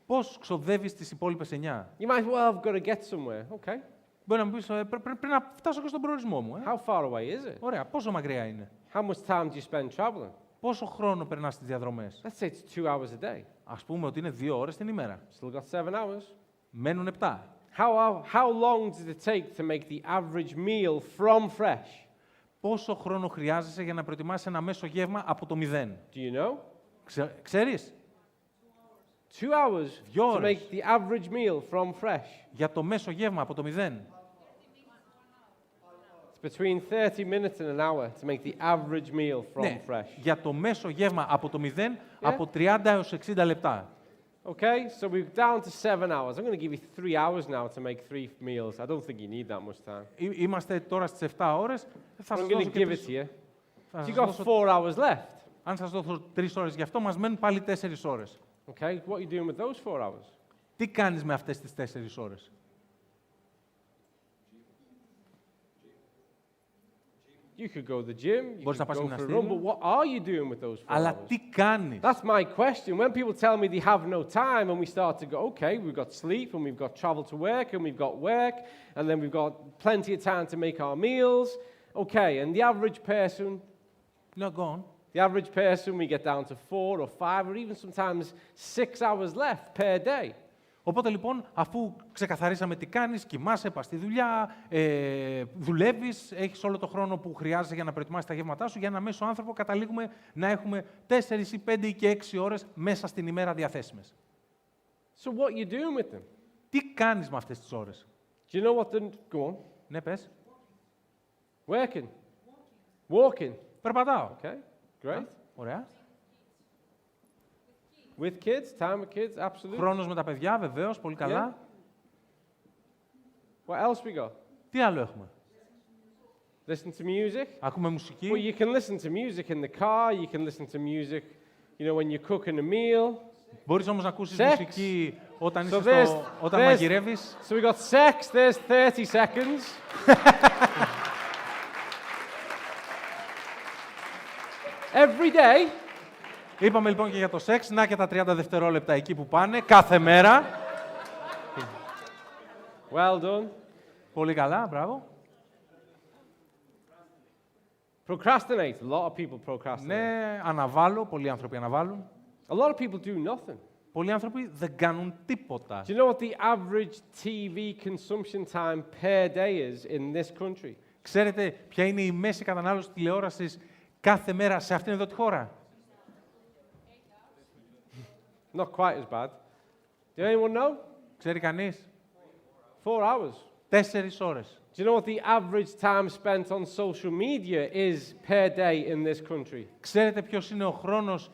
Πώς ξοδεύεις τις υπόλοιπες 9? You might well have got to get somewhere. Okay. Μπορεί να μου πεις, πρέπει να φτάσω και στον προορισμό μου. How far away is it? Ωραία, πόσο μακριά είναι? How much time do you spend traveling? Πόσο χρόνο περνάς στις διαδρομές? Let's say it's 2 hours a day. Ας πούμε ότι είναι 2 ώρες την ημέρα. Still got 7 hours. Μένουν 7. How long does it take to make the average meal from fresh? Πόσο χρόνο χρειάζεσαι για να προετοιμάσεις ένα μέσο γεύμα από το 0? Do you know? Ξέρεις? 2 hours Δύο to ώρες. make the average meal from fresh. Για το μέσο γεύμα από το 0. It's between 30 minutes and an hour to make the average meal from Ναι, fresh. για το μέσο γεύμα από το 0, από 30 έως 60 λεπτά. Okay, so we're down to 7 hours. I'm going to give you 3 hours now to make 3 meals. I don't think you need that much time. Είμαστε τώρα στις 7 ώρες. Θα I'm σας going δώσω to και give it τρεις- to you. θα So σας you've got δώσω- 4 hours left. Αν σας δώσω 3 ώρες γι' αυτό, μας μένουν πάλι 4 ώρες. Okay, what are you doing with those 4 hours? Τι κάνεις με αυτές τις 4 ώρες? You could go to the gym, you Μπορείς να could πας go for a γυμναστήριο. run, but what are you doing with those 4 Αλλά hours? τι κάνεις? That's my question. When people tell me they have no time and we start to go, okay, we've got sleep and we've got travel to work and we've got work and then we've got plenty of time to make our meals. Okay, and the average person, No, go on. the average person, we get down to 4 or 5 or even sometimes 6 hours left per day. Οπότε λοιπόν, αφού ξεκαθαρίσαμε τι κάνεις, κοιμάσαι, πας στη δουλειά, δουλεύεις, έχεις όλο το χρόνο που χρειάζεσαι για να προετοιμάσεις τα γεύματά σου, για ένα μέσο άνθρωπο καταλήγουμε να έχουμε 4 ή 5 ή και 6 ώρες μέσα στην ημέρα διαθέσιμες. So what are you doing with them? Τι κάνεις με αυτές τις ώρες? Do you know what the... Go on. Ναι, πες. Working. Walking. Περπατάω. Okay, great. Ωραία. With kids, time with kids, absolutely. Χρόνος με τα παιδιά, βεβαίως, πολύ καλά. What else we got? Τι άλλο έχουμε? Listen to music. Ακούμε Well, μουσική. you can listen to music in the car. You can listen to music, you know, when you're cooking a meal. Μπορείς όμως να ακούσεις Sex. μουσική όταν, So όταν μαγειρεύεις. So we got sex. There's 30 seconds. Every day. Είπαμε λοιπόν και για το σεξ, να και τα 30 δευτερόλεπτα εκεί που πάνε, κάθε μέρα. Well done. Πολύ καλά, μπράβο. Procrastinate. A lot of people procrastinate. Ναι, αναβάλω, πολλοί άνθρωποι αναβάλουν. A lot of people do nothing. Πολλοί άνθρωποι δεν κάνουν τίποτα. Do you know what the average TV consumption time per day is in this country? Ξέρετε ποια είναι η μέση κατανάλωση τηλεόρασης κάθε μέρα σε αυτήν εδώ τη χώρα? Not quite as bad. Do anyone know? Ξέρει κανείς? 4 hours. 4 ώρες. Do you know what the average time spent on social media is per day in this country? Ξέρετε ποιος είναι ο χρόνος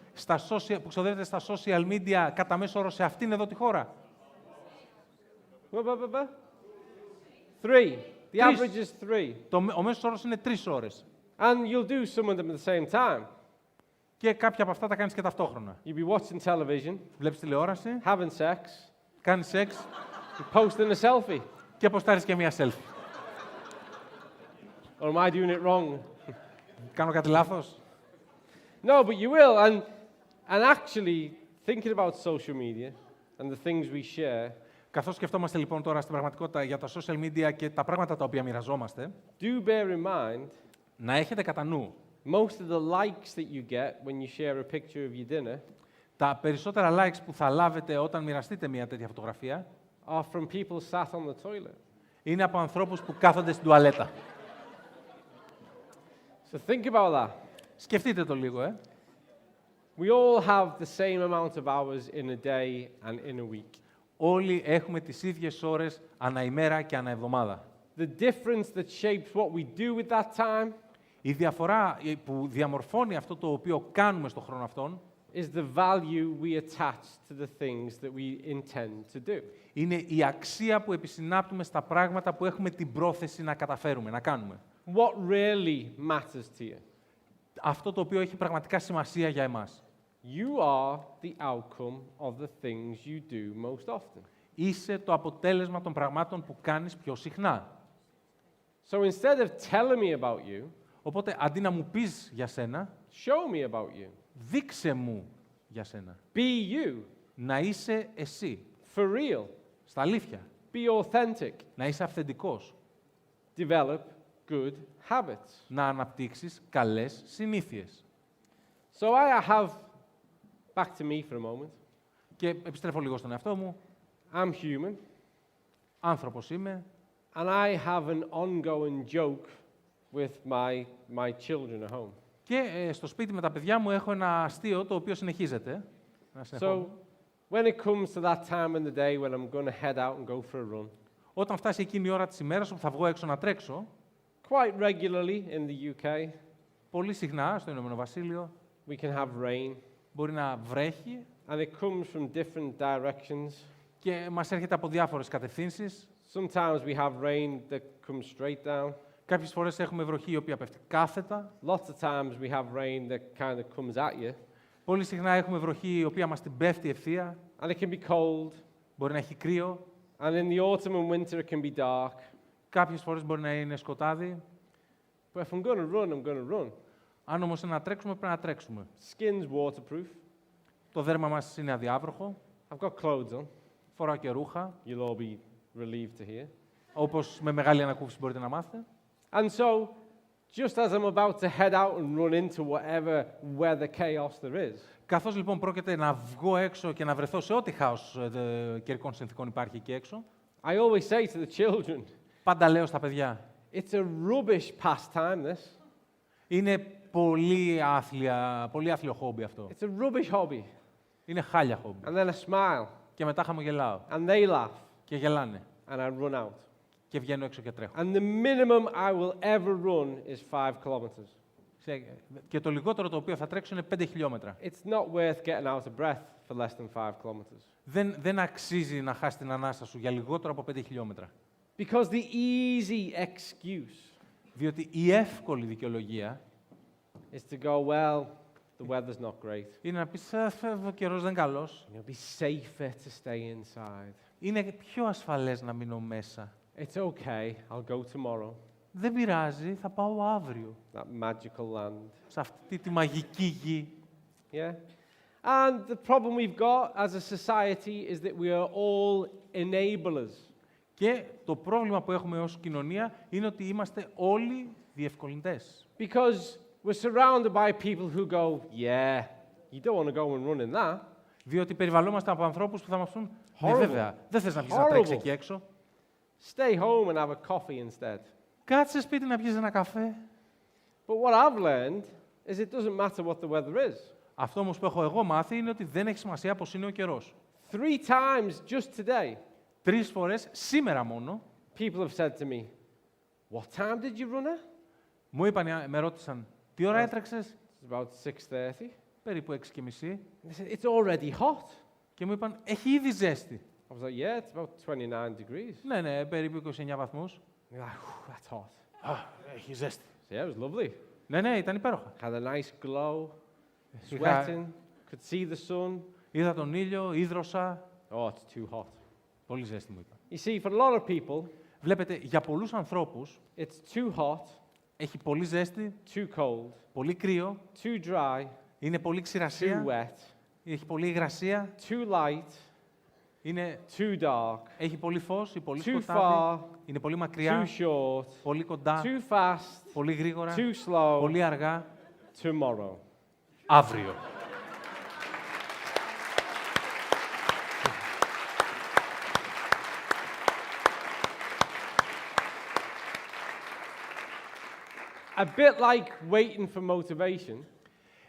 που ξοδεύεται στα social media κατά μέσο όρο σε αυτήν εδώ τη χώρα? 3. The average is 3. Ο μέσος όρος είναι 3 ώρες. And you'll do some of them at the same time. Και κάποια από αυτά τα κάνεις και ταυτόχρονα. You'll be watching television, Βλέπεις τηλεόραση, having sex, κάνεις σεξ you're posting a selfie. και αποστάρεις και μία selfie. Or am I doing it wrong? Κάνω κάτι λάθος? No, but you will. And actually, thinking about social media and the things we share, Καθώς σκεφτόμαστε λοιπόν τώρα στην πραγματικότητα για τα social media και τα πράγματα τα οποία μοιραζόμαστε, do bear in mind να έχετε κατά νου most of the likes that you get when you share a picture of your dinner τα περισσότερα likes που θα λάβετε όταν μοιραστείτε μια τέτοια φωτογραφία are from people sat on the toilet. είναι από ανθρώπους που κάθονται στην τουαλέτα. So think about that. Σκεφτείτε το λίγο, We all have the same amount of hours in a day and in a week. Όλοι έχουμε τις ίδιες ώρες ανά ημέρα και ανά εβδομάδα. The difference that shapes what we do with that time Η διαφορά που διαμορφώνει αυτό το οποίο κάνουμε στον χρόνο αυτόν is the value we attach to the things that we intend to do. είναι η αξία που επισυνάπτουμε στα πράγματα που έχουμε την πρόθεση να καταφέρουμε, να κάνουμε. What really matters to you? Αυτό το οποίο έχει πραγματικά σημασία για εμάς. You are the outcome of the things you do most often. Είσαι το αποτέλεσμα των πραγμάτων που κάνεις πιο συχνά. So instead of telling me about you, Οπότε, αντί να μου πεις για σένα, show me about you. δείξε μου για σένα. Be you, Να είσαι εσύ, for real. στα αλήθεια. Be authentic. Να είσαι αυθεντικός. Develop good habits. Να αναπτύξεις καλές συνήθειες. So I have, back to me for a moment. Και επιστρέφω λίγο στον εαυτό μου. I'm human, Άνθρωπος είμαι and I have an ongoing joke with my children at home. και στο σπίτι με τα παιδιά μου έχω ένα αστείο το οποίο συνεχίζεται. So when it comes to that time in the day when I'm going to head out and go for a run, Όταν φτάσει εκείνη η ώρα της ημέρας που θα βγω έξω να τρέξω, quite regularly in the UK, πολύ συχνά στο Ηνωμένο Βασίλειο we can have rain, μπορεί να βρέχει and it comes from different directions. και μας έρχεται από διάφορες κατευθύνσεις. Sometimes we have rain that comes straight down. Κάποιες φορές έχουμε βροχή η οποία πέφτει κάθετα. Lots of times we have rain that kind of comes at you, Πολύ συχνά έχουμε βροχή η οποία μας την πέφτει ευθεία. and it can be cold. Μπορεί να έχει κρύο. And in the autumn and winter, it can be dark. Κάποιες φορές μπορεί να είναι σκοτάδι. But if I'm going to run, I'm going to run. Αν όμως είναι να τρέξουμε, πρέπει να τρέξουμε. Skin's waterproof. Το δέρμα μας είναι αδιάβροχο. I've got clothes on. Φοράω και ρούχα. You'll all be relieved to hear. Όπως με μεγάλη ανακούφιση μπορείτε να μάθετε. And so, just as I'm about to head out and run into whatever weather chaos there is, Καθώς λοιπόν πρόκειται να βγω έξω και να βρεθώ σε ό,τι χάος καιρικών συνθήκων υπάρχει εκεί έξω, I always say to the children, πάντα λέω στα παιδιά, it's a rubbish pastime, this. είναι πολύ άθλιο χόμπι αυτό. It's a rubbish hobby. Είναι χάλια χόμπι. And then I smile, Και μετά χαμογελάω and they laugh, και γελάνε and I run out. και βγαίνω έξω και τρέχω. And the minimum I will ever run is 5 kilometers. Και το λιγότερο το οποίο θα τρέξω είναι 5 χιλιόμετρα. It's not worth getting out of breath for less than 5 kilometers. Δεν αξίζει να χάσει την ανάσα σου για λιγότερο από 5 χιλιόμετρα. Because the easy excuse Διότι η εύκολη δικαιολογία is to go, well, the weather's not great. είναι να πεις ο καιρός δεν είναι καλός. It'll be safer to stay inside. Είναι πιο ασφαλές να μείνω μέσα. It's okay, I'll go tomorrow. Δεν πειράζει, θα πάω αύριο. That magical land. Σε αυτή τη μαγική γη. Yeah? And the problem we've got as a society is that we are all enablers. Και το πρόβλημα που έχουμε ως κοινωνία είναι ότι είμαστε όλοι διευκολυντές. Because we're surrounded by people who go, yeah, you don't want to go and run in that. Διότι περιβαλλόμαστε από ανθρώπους που θα μας πούν ναι, Horrible. βέβαια, δεν θες να βγεις να τρέξεις εκεί έξω. Stay home and have a coffee instead. Κάτσε σπίτι να πιεις ένα καφέ. But what I've learned is it doesn't matter what the weather is. Αυτό όμως που έχω εγώ μάθει είναι ότι δεν έχει σημασία πώς είναι ο καιρός. 3 times just today, 3 φορές, σήμερα μόνο, people have said to me, what time did you run at? μου είπαν, με ρώτησαν, τι ώρα έτρεξες? It's about 6:30. Περίπου 6:30. They said, it's already hot. Και μου είπαν, έχει ήδη ζέστη. I was like, yeah, it's about 29 degrees. Ναι, περίπου 29 βαθμούς. You're like, "Whew, that's hot." Έχει ζέστη. So yeah, it was lovely. Ναι, ήταν υπέροχα. Had a nice glow, Είχα- sweating, could see the sun. Είδα τον ήλιο, ίδρωσα. Oh, it's too hot. Πολύ ζέστη μου είπα. You see, for a lot of people, Βλέπετε, για πολλούς ανθρώπους it's too hot, έχει πολύ ζέστη, too cold, πολύ κρύο, too dry, είναι πολύ too ξηρασία, wet, έχει πολύ υγρασία, too light, είναι, too dark, έχει πολύ φως ή πολύ too σκοτάδι, far, είναι πολύ too μακριά, short, πολύ κοντά, too fast, πολύ γρήγορα, too slow, πολύ αργά, tomorrow. αύριο. A bit like waiting for motivation,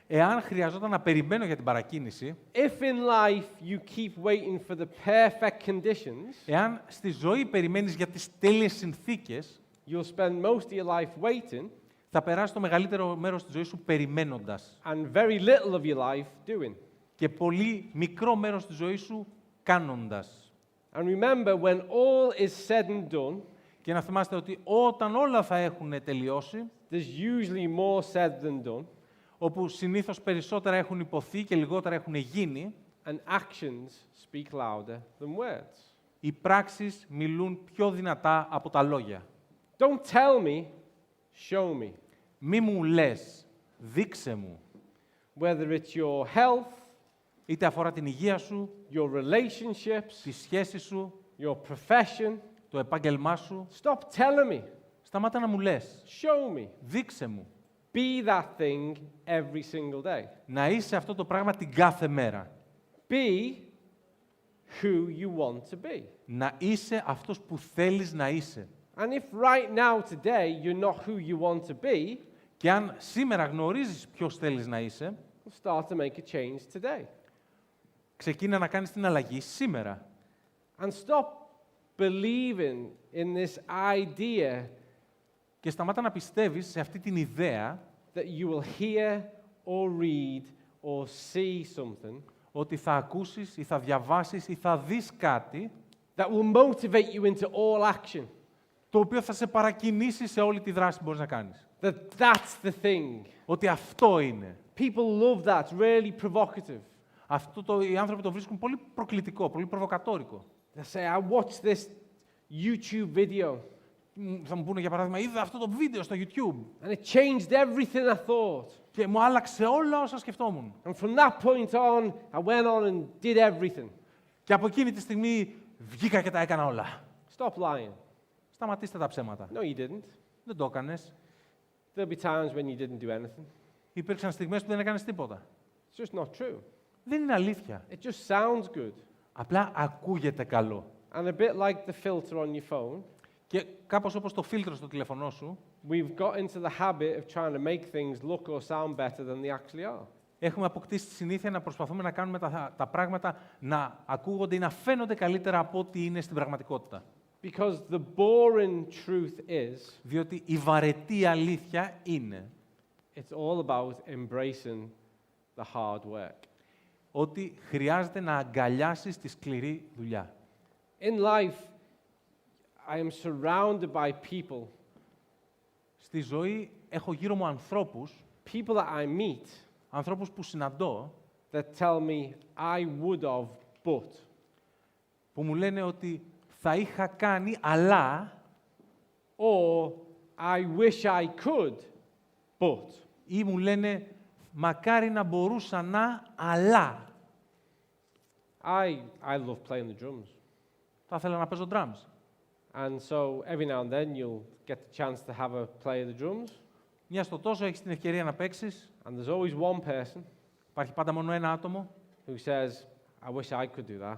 Εάν χρειαζόταν να περιμένω για την παρακίνηση, if in life you keep waiting for the perfect conditions, εάν στη ζωή περιμένεις για τις τέλειες συνθήκες, you'll spend most of your life waiting θα περάσει το μεγαλύτερο μέρος της ζωής σου περιμένοντας and very little of your life doing. και πολύ μικρό μέρος της ζωής σου κάνοντας. And remember, when all is said and done, Και να θυμάστε ότι όταν όλα θα έχουν τελειώσει, there's usually more said than done, όπου συνήθως περισσότερα έχουν υποθεί και λιγότερα έχουν γίνει, and actions speak louder than words. οι πράξεις μιλούν πιο δυνατά από τα λόγια. Don't tell me, show me. Μη μου λες, δείξε μου, Whether it's your health, είτε αφορά την υγεία σου, your relationships, τις σχέσεις σου, your profession, το επάγγελμά σου. stop telling me. Σταμάτα να μου λες, Show me. δείξε μου. Be that thing every single day. Να είσαι αυτό το πράγμα την κάθε μέρα. Be who you want to be. Να είσαι αυτός που θέλεις να είσαι. And if right now, today, you're not who you want to be, Και αν σήμερα γνωρίζεις ποιος θέλεις να είσαι, we'll start to make a change today. ξεκίνα να κάνεις την αλλαγή σήμερα. And stop believing in this idea Και σταμάτα να πιστεύεις σε αυτή την ιδέα that you will hear or read or see something ότι θα ακούσεις ή θα διαβάσεις ή θα δεις κάτι that will motivate you into all action. το οποίο θα σε παρακινήσει σε όλη τη δράση που μπορείς να κάνεις. That that's the thing. Ότι αυτό είναι. People love that. It's really provocative. Οι άνθρωποι το βρίσκουν πολύ προκλητικό, πολύ προβοκατόρικο. They say, I watched this YouTube video Θα μου πούνε, για παράδειγμα, είδα αυτό το βίντεο στο YouTube and it changed everything I thought. και μου άλλαξε όλα όσα σκεφτόμουν. And from that point on, I went on and did everything. Και από εκείνη τη στιγμή βγήκα και τα έκανα όλα. Stop lying. Σταματήστε τα ψέματα. No, you didn't. Δεν το έκανες. There'll be times when you didn't do anything. Υπήρξαν στιγμές που δεν έκανες τίποτα. It's just not true. Δεν είναι αλήθεια. It just sounds good. Απλά ακούγεται καλό. And a bit like the filter on your phone, Και κάπως όπως το φίλτρο στο τηλέφωνό σου, we've got into the habit of trying to make things look or sound better than they actually are. έχουμε αποκτήσει τη συνήθεια να προσπαθούμε να κάνουμε τα πράγματα να ακούγονται ή να φαίνονται καλύτερα από ό,τι είναι στην πραγματικότητα. Because the boring truth is, Διότι η βαρετή αλήθεια είναι it's all about embracing the hard work. ότι χρειάζεται να αγκαλιάσεις τη σκληρή δουλειά. In life, I am surrounded by people, Στη ζωή έχω γύρω μου ανθρώπους people that I meet, ανθρώπους που συναντώ, that tell me I would have, but. που μου λένε ότι θα είχα κάνει, αλλά Or I wish I could, but. ή μου λένε μακάρι να μπορούσα να, αλλά I love playing the drums. θα ήθελα να παίζω drums. And so every now and then you'll get the chance to have a play of the drums. Μια στο τόσο έχεις την ευκαιρία να παίξεις, And there's always one person υπάρχει πάντα μόνο ένα άτομο who says, I wish I could do that,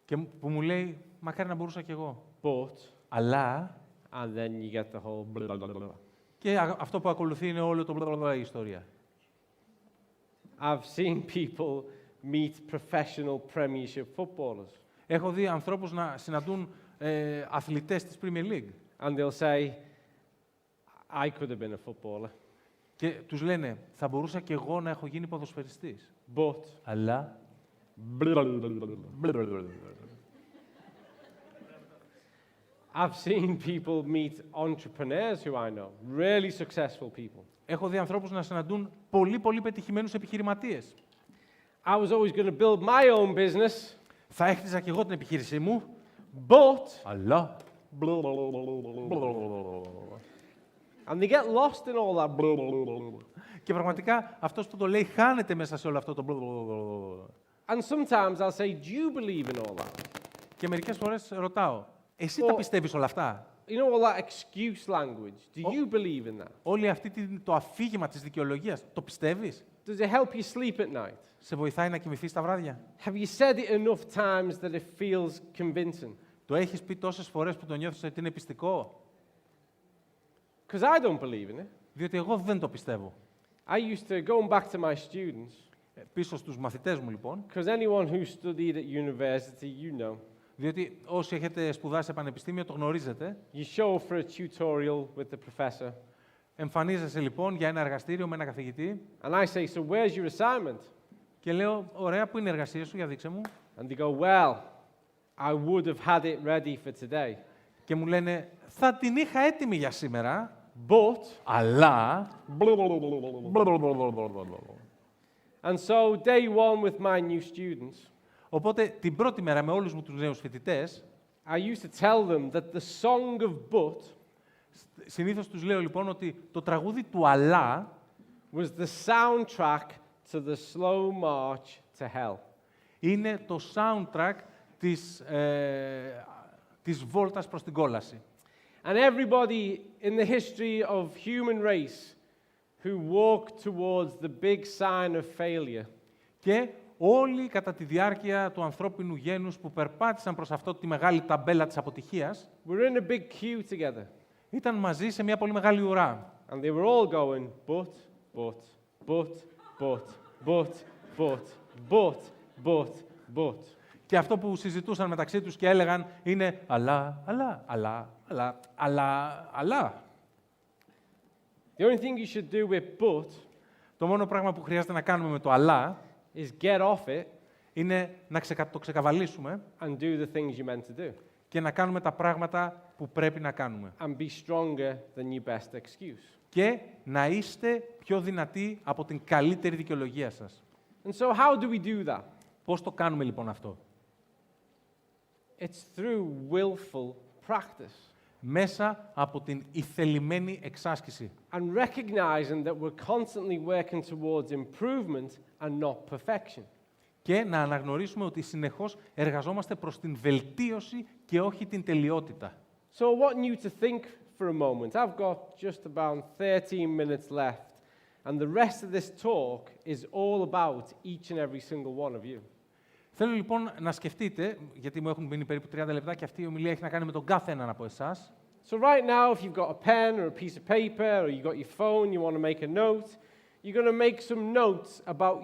και που μου λέει μακάρι να μπορούσα κι εγώ. but. Αλλά And then you get the whole blah, blah, blah, blah. και αυτό που ακολουθεί είναι όλο το μπλα η ιστορία. I've seen people meet professional Premiership footballers. Έχω δει ανθρώπους να συναντούν αθλητές της Premier League And they'll say, I could have been a footballer, και τους λένε θα μπορούσα κι εγώ να έχω γίνει ποδοσφαιριστής. but. Αλλά I've seen people meet entrepreneurs who I know, really successful people. Έχω δει ανθρώπους να συναντούν πολύ πετυχημένους επιχειρηματίες. I was always going to build my own business, Θα έχτιζα και εγώ την επιχείρησή μου, but αλλά... and they get lost in all that. Και πραγματικά αυτός που το λέει χάνεται μέσα σε όλο αυτό το... And sometimes I'll say, do you believe in all that? Και μερικές φορές ρωτάω, εσύ τα πιστεύεις όλα αυτά? You know all that excuse language? Do you believe in that? Όλη αυτή το αφήγημα της δικαιολογίας, το πιστεύεις? Does it help you sleep at night? Σε βοηθάει να κοιμηθείς τα βράδια? Have you said it enough times that it feels convincing? Το έχεις πει τόσες φορές που το νιώθεις ότι είναι πιστικό? Because I don't believe in it. Διότι εγώ δεν το πιστεύω. I used to, going back to my students, Πίσω στους μαθητές μου λοιπόν, because anyone who studied at university, you know, διότι όσοι έχετε σπουδάσει σε πανεπιστήμιο το γνωρίζετε, you show up for a tutorial with the professor, εμφανίζεσαι λοιπόν για ένα εργαστήριο με ένα καθηγητή and I say, so where's your assignment? και λέω, ωραία, πού είναι η εργασία σου, για δείξε μου. And they go, well, I would have had it ready for today, Και μου λένε, θα την είχα έτοιμη για σήμερα, but, αλλά... and so day one with my new students, Οπότε την πρώτη μέρα με όλους μου τους νέους φοιτητές, I used to tell them that the song of but συνήθως τους λέω λοιπόν ότι το τραγούδι του αλλά was the soundtrack to the slow march to hell. είναι το soundtrack της βόλτας προς την κόλαση. And everybody in the history of human race who walked towards the big sign of failure Και όλοι κατά τη διάρκεια του ανθρώπινου γένους που περπάτησαν προς αυτό τη μεγάλη ταμπέλα της αποτυχίας, were in a big queue together. ήταν μαζί σε μια πολύ μεγάλη ουρά. And they were all going, but. Και αυτό που συζητούσαν μεταξύ τους και έλεγαν είναι αλλά. The only thing you should do with but Το μόνο πράγμα που χρειάζεται να κάνουμε με το αλλά is get off it είναι να το ξεκαβαλήσουμε and do the things you meant to do. και να κάνουμε τα πράγματα που πρέπει να κάνουμε. And be stronger than your best excuse. Και να είστε πιο δυνατοί από την καλύτερη δικαιολογία σας. And so how do we do that? Πώς το κάνουμε λοιπόν αυτό? It's through willful practice. Μέσα από την ηθελημένη εξάσκηση. And recognizing that we're constantly working towards improvement and not perfection. Και να αναγνωρίσουμε ότι συνεχώς εργαζόμαστε προς την βελτίωση και όχι την τελειότητα. So I want you to think for a moment. I've got just about 13 minutes left, and the rest of this talk is all about each and every single one of you. Θέλω λοιπόν να σκεφτείτε, γιατί μου έχουν μείνει περίπου 30 λεπτά και αυτή η ομιλία έχει να κάνει με τον κάθε έναν από εσάς. So right now, if you've got a pen or a piece of paper, or you've got your phone, you want to make a note, you're going to make some notes about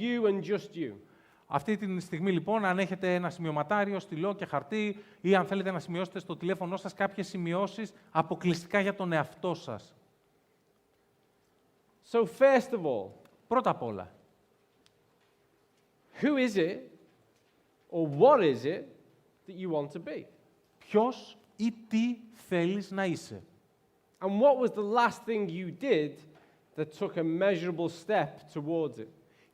you and just you. Αυτή τη στιγμή λοιπόν, αν έχετε ένα σημειωματάριο, στυλό και χαρτί ή αν θέλετε να σημειώσετε στο τηλέφωνο σας κάποιες σημειώσεις αποκλειστικά για τον εαυτό σας. So first of all, Πρώτα απ' όλα, who is it or what is it that you want to be? ποιος ή τι θέλεις να είσαι? And what was the last thing you did that took a measurable step towards it?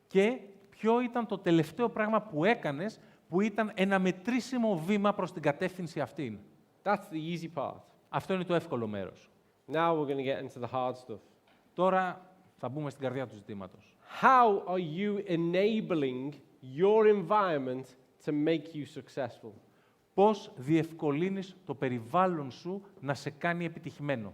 Και ποιο ήταν το τελευταίο πράγμα που έκανες που ήταν ένα μετρήσιμο βήμα προς την κατεύθυνση αυτήν? That's the easy part. Αυτό είναι το εύκολο μέρος. Now we're going to get into the hard stuff. Τώρα θα μπούμε στην καρδιά του ζητήματος. How are you enabling your environment to make you successful? Πώς διευκολύνεις το περιβάλλον σου να σε κάνει επιτυχημένο?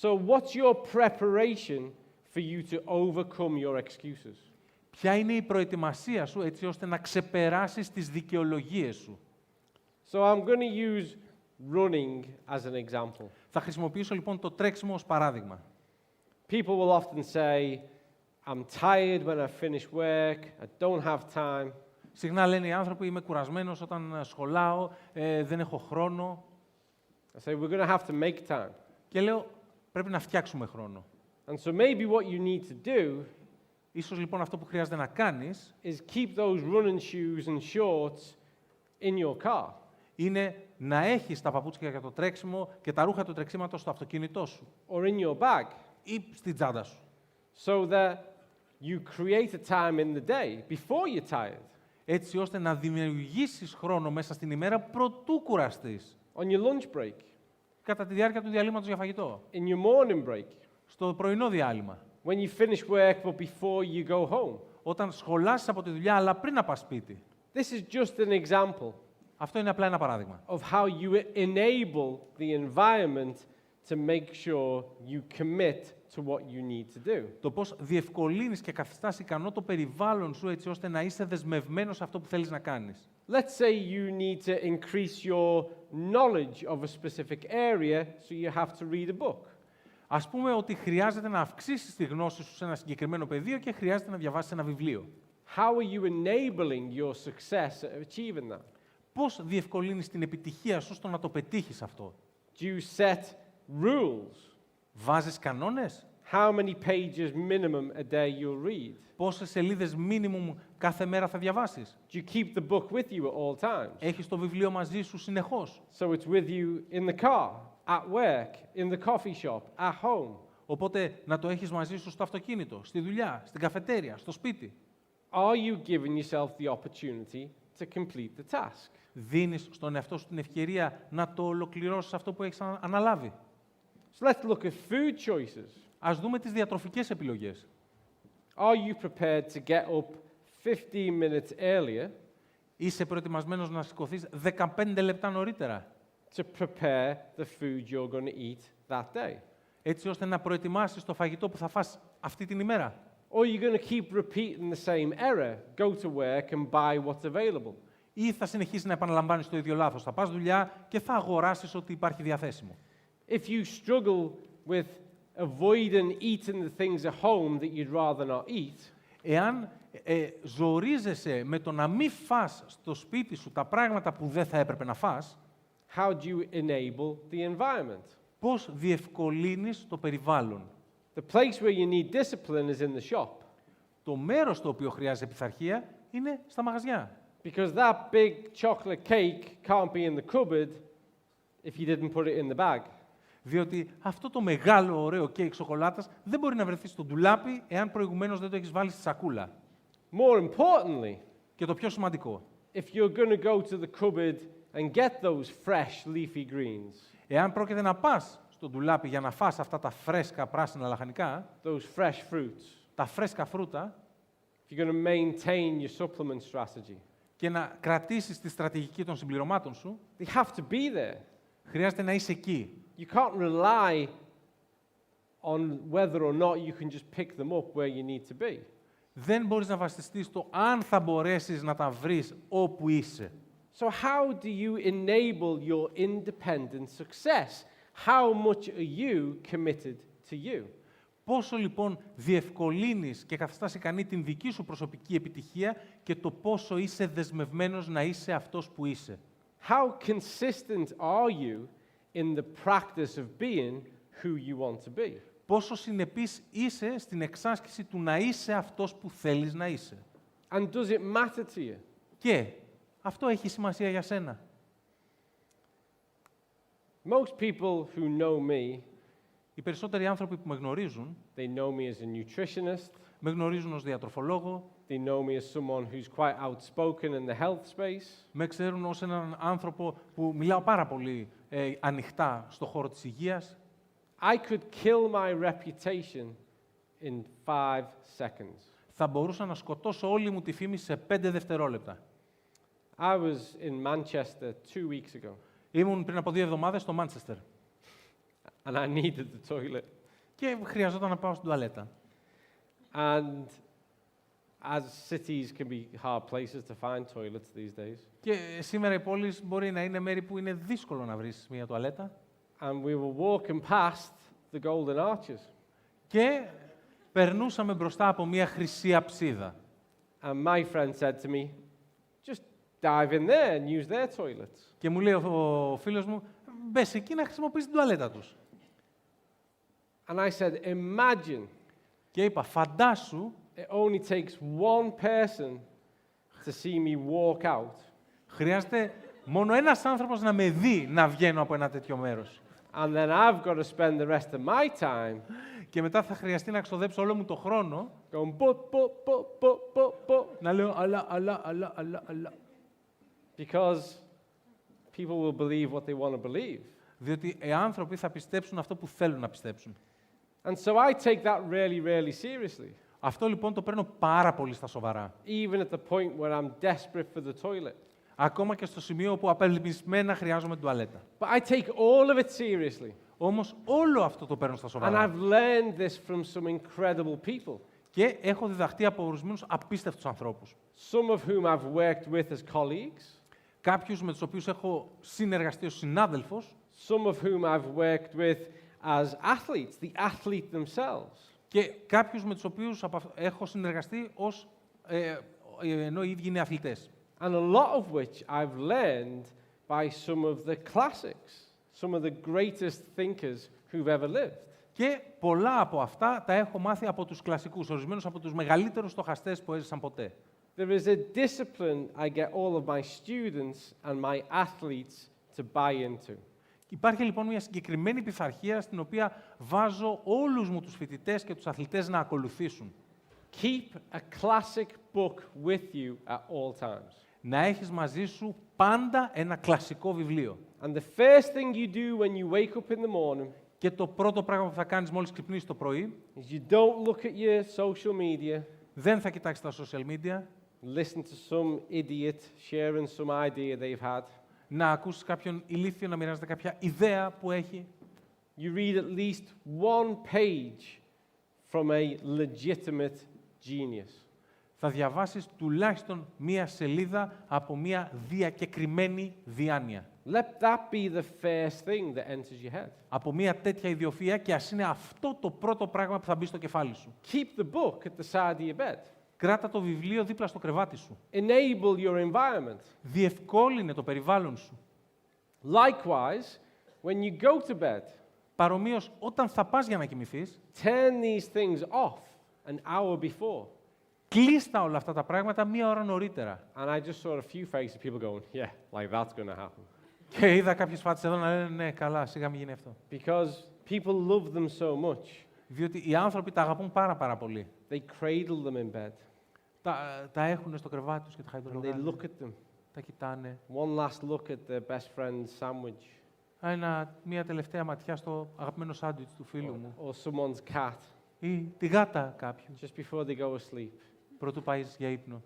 So what's your preparation for you to overcome your excuses? Ποια είναι η προετοιμασία σου έτσι ώστε να ξεπεράσεις τις δικαιολογίες σου? So I'm going to use running as an example. Θα χρησιμοποιήσω λοιπόν το τρέξιμο ως παράδειγμα. People will often say, I'm tired when I finish work, I don't have time. Συχνά λένε οι άνθρωποι, είμαι κουρασμένος όταν σχολάω, δεν έχω χρόνο. I say, we're going to have to make time. Και λέω, πρέπει να φτιάξουμε χρόνο. And so maybe what you need to do Ίσως λοιπόν αυτό που χρειάζεται να κάνεις is keep those running shoes and shorts in your car. είναι να έχεις τα παπούτσια για το τρέξιμο και τα ρούχα του τρεξίματος στο αυτοκίνητό σου or in your bag, ή στην τσάντα σου. so that you create a time in the day before you're tired, Έτσι ώστε να δημιουργήσεις χρόνο μέσα στην ημέρα προτού κουραστείς. on your lunch break, Κατά τη διάρκεια του διαλύματος για φαγητό. in your morning break, Στο πρωινό διάλειμμα. when you finish work but before you go home. Όταν σχολάσεις από τη δουλειά, αλλά πριν να πας σπίτι. This is just an example Αυτό είναι απλά ένα παράδειγμα. of how you enable the environment to make sure you commit to what you need to do. Το πώς διευκολύνεις και καθιστάς ικανό το περιβάλλον σου έτσι ώστε να είσαι δεσμευμένος σε αυτό που θέλεις να κάνεις. Let's say you need to increase your knowledge of a specific area, so you have to read a book. Ας πούμε ότι χρειάζεται να αυξήσεις τη γνώση σου σε ένα συγκεκριμένο πεδίο και χρειάζεται να διαβάσεις ένα βιβλίο. How are you enabling your success at achieving that? Πώς διευκολύνεις την επιτυχία σου στο να το πετύχεις αυτό. Do you set rules? Βάζεις κανόνες. How many pages minimum a day you'll read? Πόσες σελίδες minimum κάθε μέρα θα διαβάσεις. Do you keep the book with you at all times? Έχεις το βιβλίο μαζί σου συνεχώς. So it's with you in the car, at work, in the coffee shop, at home. Οπότε να το έχεις μαζί σου στο αυτοκίνητο, στη δουλειά, στην καφετέρια, στο σπίτι. Are you giving yourself the opportunity to complete the task? Δίνεις στον εαυτό σου την ευκαιρία να το ολοκληρώσεις αυτό που έχεις αναλάβει. So let's look at food choices. Ας δούμε τις διατροφικές επιλογές. Are you prepared to get up 15 minutes earlier Είσαι προετοιμασμένος να σηκωθείς 15 λεπτά νωρίτερα, to prepare the food you're going to eat that day? έτσι ώστε να προετοιμάσεις το φαγητό που θα φας αυτή την ημέρα. Or are you going to keep repeating the same error? Go to work and buy what's available. Ή θα συνεχίσεις να επαναλαμβάνεις το ίδιο λάθος. Θα πας δουλειά και θα αγοράσεις ό,τι υπάρχει διαθέσιμο. If you struggle with avoiding eating the things at home that you'd rather not eat, Εάν ζορίζεσαι με το να μην φας στο σπίτι σου τα πράγματα που δεν θα έπρεπε να φας, how do you enable the environment? πώς διευκολύνεις το περιβάλλον. The place where you need discipline is in the shop, Το μέρος το οποίο χρειάζεται πειθαρχία είναι στα μαγαζιά. because that big chocolate cake can't be in the cupboard if you didn't put it in the bag. Διότι αυτό το μεγάλο ωραίο κέικ σοκολάτας δεν μπορεί να βρεθεί στο ντουλάπι εάν προηγουμένως δεν το έχεις βάλει στη σακούλα. More importantly, Και το πιο σημαντικό, if you're going to go to the cupboard and get those fresh leafy greens, εάν πρόκειται να πας στο ντουλάπι για να φας αυτά τα φρέσκα πράσινα λαχανικά, those fresh fruits, τα φρέσκα φρούτα, if you're going to maintain your supplement strategy, και να κρατήσεις τη στρατηγική των συμπληρωμάτων σου, they have to be there. χρειάζεται να είσαι εκεί. You can't rely on whether or not you can just pick them up where you need to be. Δεν μπορείς να βασιστείς στο αν θα μπορέσεις να τα βρεις όπου είσαι. So how do you enable your independent success? How much are you committed to you? Πόσο λοιπόν διευκολύνεις και καθιστάς ικανή την δική σου προσωπική επιτυχία και το πόσο είσαι δεσμευμένος να είσαι αυτός που είσαι. How consistent are you in the practice of being who you want to be? Πόσο συνεπής είσαι στην εξάσκηση του να είσαι αυτός που θέλεις να είσαι. And does it matter to you? Και αυτό έχει σημασία για σένα. Most people who know me, Οι περισσότεροι άνθρωποι που με γνωρίζουν, they know me as a nutritionist. με γνωρίζουν ως διατροφολόγο, They know me as someone who's quite outspoken in the health space. με ξέρουν ως έναν άνθρωπο που μιλάω πάρα πολύ ανοιχτά στο χώρο της υγείας. I could kill my reputation in 5 seconds. Θα μπορούσα να σκοτώσω όλη μου τη φήμη σε 5 δευτερόλεπτα. I was in Manchester 2 weeks ago, Ήμουν πριν από 2 εβδομάδες στο Μάντσεστερ and I needed the toilet. και χρειαζόταν να πάω στην τουαλέτα. And as cities can be hard places to find toilets these days, Και σήμερα οι πόλεις μπορεί να είναι μέρη που είναι δύσκολο να βρεις μια τουαλέτα. and we were walking past the Golden Arches, Και περνούσαμε μπροστά από μια χρυσή αψίδα. and my friend said to me, just dive in there and use their toilets. Και μου λέει ο φίλος μου, μπες εκεί να χρησιμοποιήσεις την τουαλέτα τους. And I said, imagine Και είπα, φαντάσου, it only takes one person to see me walk out, χρειάζεται μόνο ένας άνθρωπος να με δει να βγαίνω από ένα τέτοιο μέρος. And then I've got to spend the rest of my time Και μετά θα χρειαστεί να ξοδέψω όλο μου το χρόνο going, but. να λέω αλλά. Because people will believe what they want to believe. Διότι οι άνθρωποι θα πιστέψουν αυτό που θέλουν να πιστέψουν. And so I take that really, really seriously. Αυτό λοιπόν το παίρνω πάρα πολύ στα σοβαρά. Even at the point where I'm desperate for the toilet. Ακόμα και στο σημείο όπου απελπισμένα χρειάζομαι τουαλέτα. But I take all of it seriously. Όμως όλο αυτό το παίρνω στα And σοβαρά. I've learned this from some incredible people. Και έχω διδαχτεί από ορισμένους απίστευτους ανθρώπους. Some of whom I've worked with as colleagues. Κάποιους με τους οποίους έχω συνεργαστεί ως συνάδελφος. Some of whom I've worked with as athletes, the athlete themselves. Και κάποιους με τους οποίους έχω συνεργαστεί ενώ οι ίδιοι είναι αθλητές. And a lot of which I've learned by some of the classics, some of the greatest thinkers who've ever lived. Και πολλά από αυτά τα έχω μάθει από τους κλασικούς, ορισμένους από τους μεγαλύτερους στοχαστές που έζησαν ποτέ. There is a discipline I get all of my students and my athletes to buy into. Υπάρχει λοιπόν μια συγκεκριμένη πειθαρχία στην οποία βάζω όλους μου τους φοιτητές και τους αθλητές να ακολουθήσουν. Keep a classic book with you at all times. Να έχεις μαζί σου πάντα ένα κλασικό βιβλίο. And the first thing you do when you wake up in the morning Και το πρώτο πράγμα που θα κάνεις μόλις ξυπνήσεις το πρωί, is you don't look at your social media, δεν θα κοιτάξεις τα social media, listen to some idiot sharing some idea they've had. να ακούσεις κάποιον ηλίθιο να μοιράζεται κάποια ιδέα που έχει. You read at least one page from a legitimate genius. Θα διαβάσεις τουλάχιστον μία σελίδα από μία διακεκριμένη διάνοια. Let that be the first thing that enters your head. Από μία τέτοια ιδιοφυΐα και ας είναι αυτό το πρώτο πράγμα που θα μπει στο κεφάλι σου. Keep the book at the side of your bed. Κράτα το βιβλίο δίπλα στο κρεβάτι σου. Enable your environment. Διευκόλυνε το περιβάλλον σου. Likewise, when you go to bed, Παρομοίως, όταν θα πας για να κοιμηθείς, turn these things off an hour before. κλείστα όλα αυτά τα πράγματα μία ώρα νωρίτερα. And I just saw a few faces of people going, yeah, like that's going to happen. Και είδα κάποιες φάτες εδώ να λένε ναι, καλά, σιγά μην γίνει αυτό. Because people love them so much, Διότι οι άνθρωποι τα αγαπούν πάρα πολύ. they cradle them in bed Τα έχουν στο κρεβάτι τους και τα and they χαϊδρογάζουν. look at them. Τα κοιτάνε. One last look at their best friend's sandwich Μία τελευταία ματιά στο αγαπημένο σάντουιτς του φίλου μου. or someone's cat Ή τη γάτα κάποιου, just before they go to sleep. πρωτού πάει για ύπνο.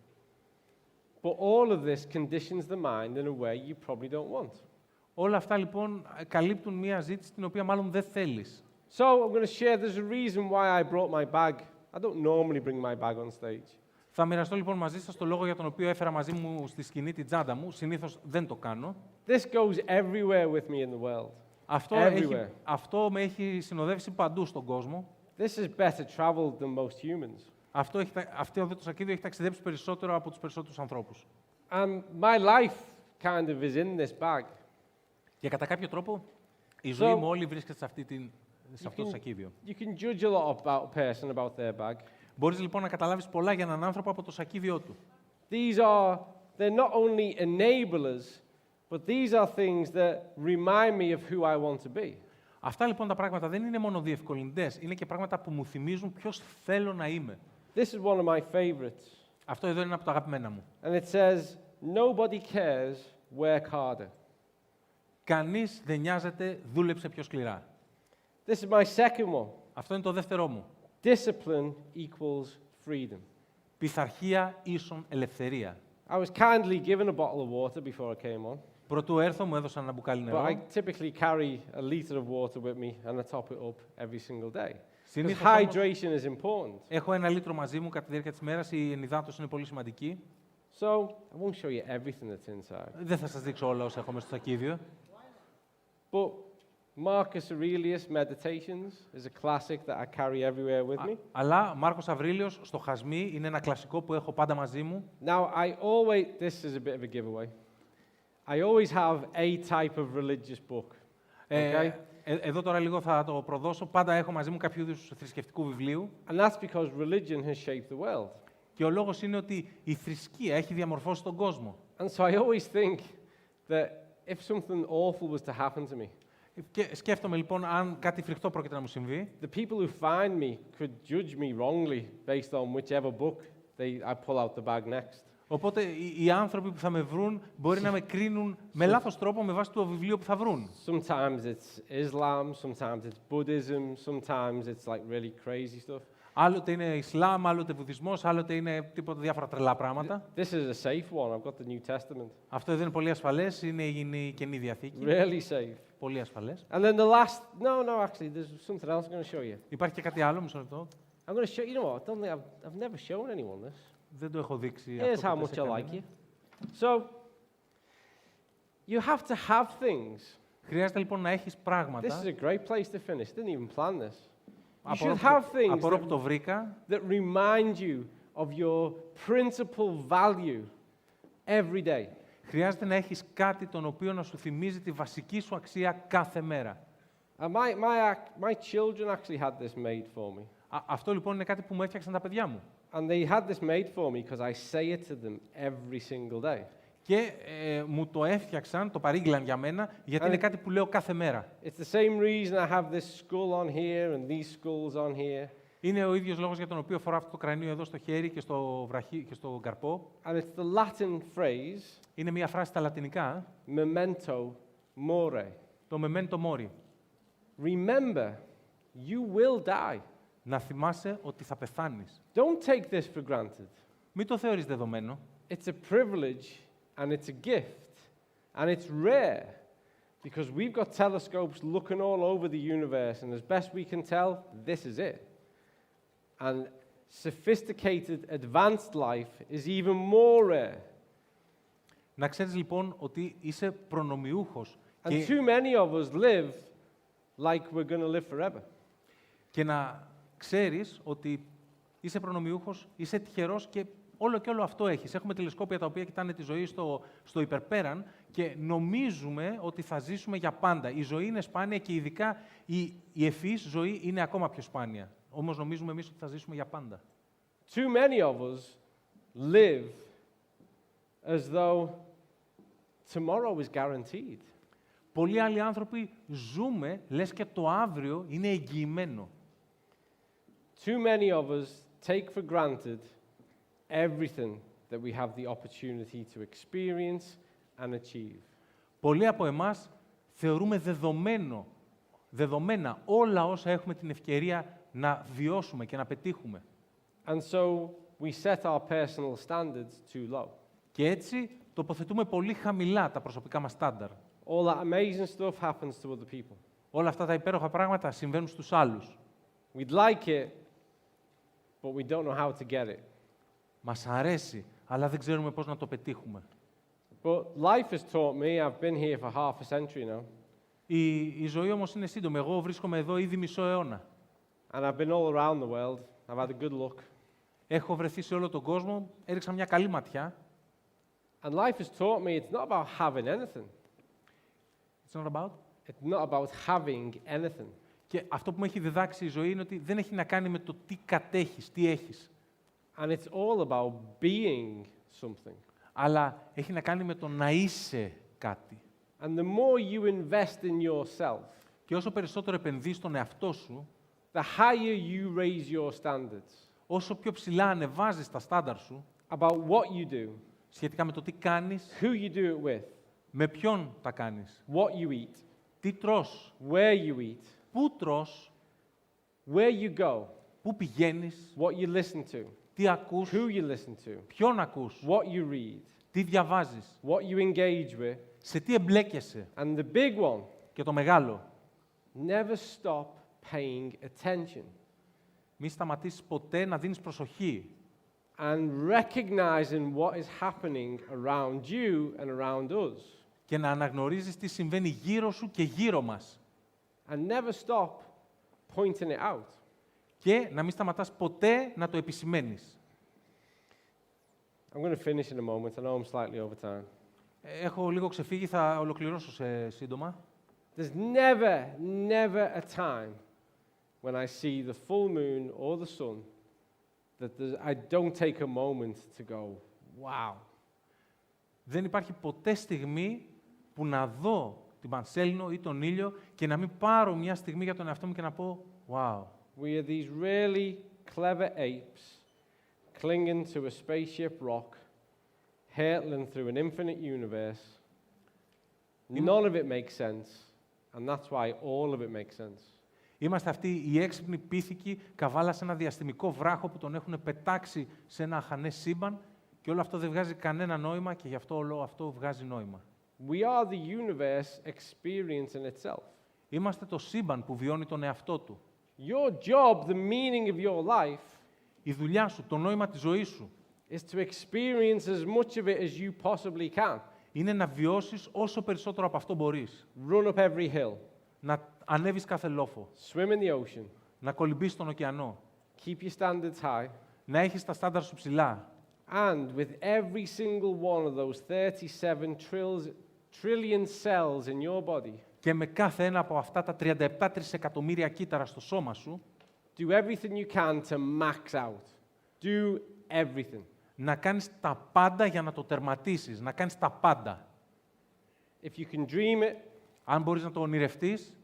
But all of this conditions the mind in a way you probably don't want. Όλα αυτά λοιπόν καλύπτουν μία ζήτηση την οποία μάλλον δεν θέλεις. So I'm going to share, there's a reason why I brought my bag. I don't normally bring my bag on stage. Θα μοιραστώ λοιπόν μαζί σας το λόγο για τον οποίο έφερα μαζί μου στη σκηνή την τσάντα μου. Συνήθως δεν το κάνω. This goes everywhere with me in the world. Αυτό με έχει συνοδεύσει παντού στον κόσμο. This is better traveled than most humans. Αυτό εδώ το σακίδιο έχει ταξιδέψει περισσότερο από τους περισσότερους ανθρώπους. And my life kind of is in this bag. Και κατά κάποιο τρόπο η ζωή μου όλη βρίσκεται σε αυτό το σακίδιο. You can judge a lot about a person about their bag. Μπορείς λοιπόν να καταλάβεις πολλά για έναν άνθρωπο από το σακίδιό του. They're not only enablers, but these are things that remind me of who I want to be. Αυτά λοιπόν τα πράγματα δεν είναι μόνο διευκολυντές, είναι και πράγματα που μου θυμίζουν ποιος θέλω να είμαι. This is one of my favorites. Αυτό εδώ είναι από τα αγαπημένα μου. And it says, nobody cares, work harder. Κανείς δεν νοιάζεται, δούλεψε πιο σκληρά. This is my second one. Αυτό είναι το δεύτερό μου. Discipline equals freedom. Πειθαρχία ίσον ελευθερία. I was kindly given a bottle of water before I came on, Πρωτού έρθω μου έδωσαν ένα μπουκάλι but I νερό. typically carry a liter of water with me and I top it up every single day. Because Συνήθως όμως hydration is important. έχω 1 λίτρο μαζί μου κατά τη διάρκεια της μέρας, η ενυδάτωση είναι πολύ σημαντική. So I won't show you everything that's inside. Δεν θα σας δείξω όλα όσα έχω μέσα στο σακίδιο. But Marcus Aurelius' Meditations is a classic that I carry everywhere with me. Αλλά Μάρκος Αβρίλιος στο Χασμί είναι ένα κλασικό που έχω πάντα μαζί μου. Now, this is a bit of a giveaway. I always have a type of religious book. Okay? Εδώ τώρα λίγο θα το προδώσω. Πάντα έχω μαζί μου κάποιο είδους θρησκευτικού βιβλίου. And that's because religion has shaped the world. Και ο λόγος είναι ότι η θρησκεία έχει διαμορφώσει τον κόσμο. And so I always think that if something awful was to happen to me, Και σκέφτομαι λοιπόν αν κάτι φρικτό πρόκειται να μου συμβεί, the people who find me could judge me wrongly based on whichever book I pull out the bag next. οπότε οι άνθρωποι που θα με βρουν μπορεί να με κρίνουν με λάθος τρόπο με βάση το βιβλίο που θα βρουν. Sometimes it's Islam, sometimes it's Buddhism, sometimes it's like really crazy stuff. Άλλοτε είναι Ισλάμ, άλλοτε Βουδισμός, άλλοτε είναι τίποτα διάφορα τρελά πράγματα. This is a safe one. I've got the New Testament. Αυτό δεν είναι πολύ ασφαλές, είναι η Καινή Διαθήκη. Really safe. Πολύ ασφαλές. And then the last, no, actually, there's something else I'm going to show you. Υπάρχει και κάτι άλλο, μισό λεπτό. I'm going to show you know what? I don't think I've never shown anyone this. Δεν το έχω δείξει. Here's αυτό how ποτέ much σε I like κανένα. you. So, you have to have things. Χρειάζεται λοιπόν να έχεις πράγματα. This is a great place to finish. Didn't even plan this. You Απορώ should που- have things απορώ που το βρήκα. that remind you of your principal value every day. Χρειάζεται να έχεις κάτι τον οποίο να σου θυμίζει τη βασική σου αξία κάθε μέρα. And my children actually had this made for me. Αυτό λοιπόν είναι κάτι που μου έφτιαξαν τα παιδιά μου. And they had this made for me because I say it to them every single day. Και μου το έφτιαξαν, το παρήγγειλαν για μένα, γιατί είναι κάτι που λέω κάθε μέρα. It's the same reason I have this skull on here and these skulls on here. Είναι ο ίδιος λόγος για τον οποίο φοράω αυτό το κρανίο εδώ στο χέρι και στο βραχί και στο καρπό. And it's the Latin phrase, Είναι μια φράση στα λατινικά, memento mori. το memento mori. Remember, you will die. Να θυμάσαι ότι θα πεθάνεις. Don't take this for granted. Μην το θεωρείς δεδομένο. It's a privilege and it's a gift and it's rare because we've got telescopes looking all over the universe and as best we can tell, this is it. And sophisticated, advanced life is even more rare. Να ξέρεις λοιπόν ότι είσαι προνομιούχος And και, too many of us live like we're going to live forever. και να ξέρεις ότι είσαι προνομιούχος, είσαι τυχερός και όλο αυτό έχεις. Έχουμε τηλεσκόπια τα οποία κοιτάνε τη ζωή στο υπερπέραν και νομίζουμε ότι θα ζήσουμε για πάντα. Η ζωή είναι σπάνια και ειδικά η ευφυής ζωή είναι ακόμα πιο σπάνια. Όμως νομίζουμε εμείς ότι θα ζήσουμε για πάντα. Too many of us live as though tomorrow is guaranteed. Πολλοί άλλοι άνθρωποι ζούμε λες και το αύριο είναι εγγυημένο. Too many of us take for granted everything that we have the opportunity to experience and achieve. Πολλοί από εμάς θεωρούμε δεδομένα όλα όσα έχουμε την ευκαιρία να βιώσουμε και να πετύχουμε. And so we set our personal standards too low. Και έτσι τοποθετούμε πολύ χαμηλά τα προσωπικά μας στάνταρ. All that amazing stuff happens to other people. Όλα αυτά τα υπέροχα πράγματα συμβαίνουν στους άλλους. We'd like it, but we don't know how to get it. Μας αρέσει, αλλά δεν ξέρουμε πώς να το πετύχουμε. But life has taught me, I've been here for half a century now, Η ζωή όμως είναι σύντομη. Εγώ βρίσκομαι εδώ ήδη μισό αιώνα. and I've been all around the world. I've had a good look. Έχω βρεθεί σε όλο τον κόσμο, έριξα μια καλή ματιά. And life has taught me it's not about having anything. It's not about. It's not about having anything. Και αυτό που μου έχει διδάξει η ζωή είναι ότι δεν έχει να κάνει με το τι κατέχεις, τι έχεις. And it's all about being something. Αλλά έχει να κάνει με το να είσαι κάτι. And the more you invest in yourself, Και όσο περισσότερο επενδύεις στον εαυτό σου, the higher you raise your standards όσο πιο ψηλά ανεβάζεις τα στάνταρ σου about what you do, σχετικά με το τι κάνεις, who you do it with, με ποιον τα κάνεις, what you eat, τι τρως, where you eat, πού τρως, where you go, πού πηγαίνεις, what you listen to, τι ακούς, who you listen to, ποιον ακούς, what you read, τι διαβάζεις, what you engage with, σε τι εμπλέκεσαι. and the big one, Και το μεγάλο, never stop paying attention μη σταματήσεις ποτέ να δίνεις προσοχή and recognizing what is happening around you and around us, και να αναγνωρίζεις τι συμβαίνει γύρω σου και γύρω μας. and never stop pointing it out. Και να μην σταματάς ποτέ να το επισημαίνεις. I'm going to finish in a moment. I know I'm slightly over time. Έχω λίγο ξεφύγει, θα ολοκληρώσω σύντομα. There's never a time when I see the full moon or the sun that I don't take a moment to go, wow. Δεν υπάρχει ποτέ στιγμή που να δω την Πανσέλινο ή τον ήλιο και να μην πάρω μια στιγμή για τον εαυτό μου και να πω «Wow». We are these really clever apes clinging to a spaceship rock, hurtling through an infinite universe. None of it makes sense, and that's why all of it makes sense. Είμαστε αυτοί οι έξυπνοι πίθηκοι καβάλα σε ένα διαστημικό βράχο που τον έχουν πετάξει σε ένα αχανές σύμπαν και όλο αυτό δεν βγάζει κανένα νόημα και γι' αυτό όλο αυτό βγάζει νόημα. We are the universe experience in itself. Είμαστε το σύμπαν που βιώνει τον εαυτό του. Your job, the meaning of your life, Η δουλειά σου, το νόημα της ζωής σου, is to experience as much of it as you possibly can. είναι να βιώσεις όσο περισσότερο από αυτό μπορείς. Run up every hill, Να ανέβεις κάθε λόφο, swim in the ocean, να κολυμπείς στον ωκεανό, keep your standards high, να έχεις τα στάνταρ σου ψηλά. and with every single one of those 37 trillion cells in your body, Και με κάθε ένα από αυτά τα 37 τρισεκατομμύρια κύτταρα στο σώμα σου, do everything you can to max out. Do everything. να κάνεις τα πάντα για να το τερματίσεις, να κάνεις τα πάντα. If you can dream it Αν μπορείς να το ονειρευτείς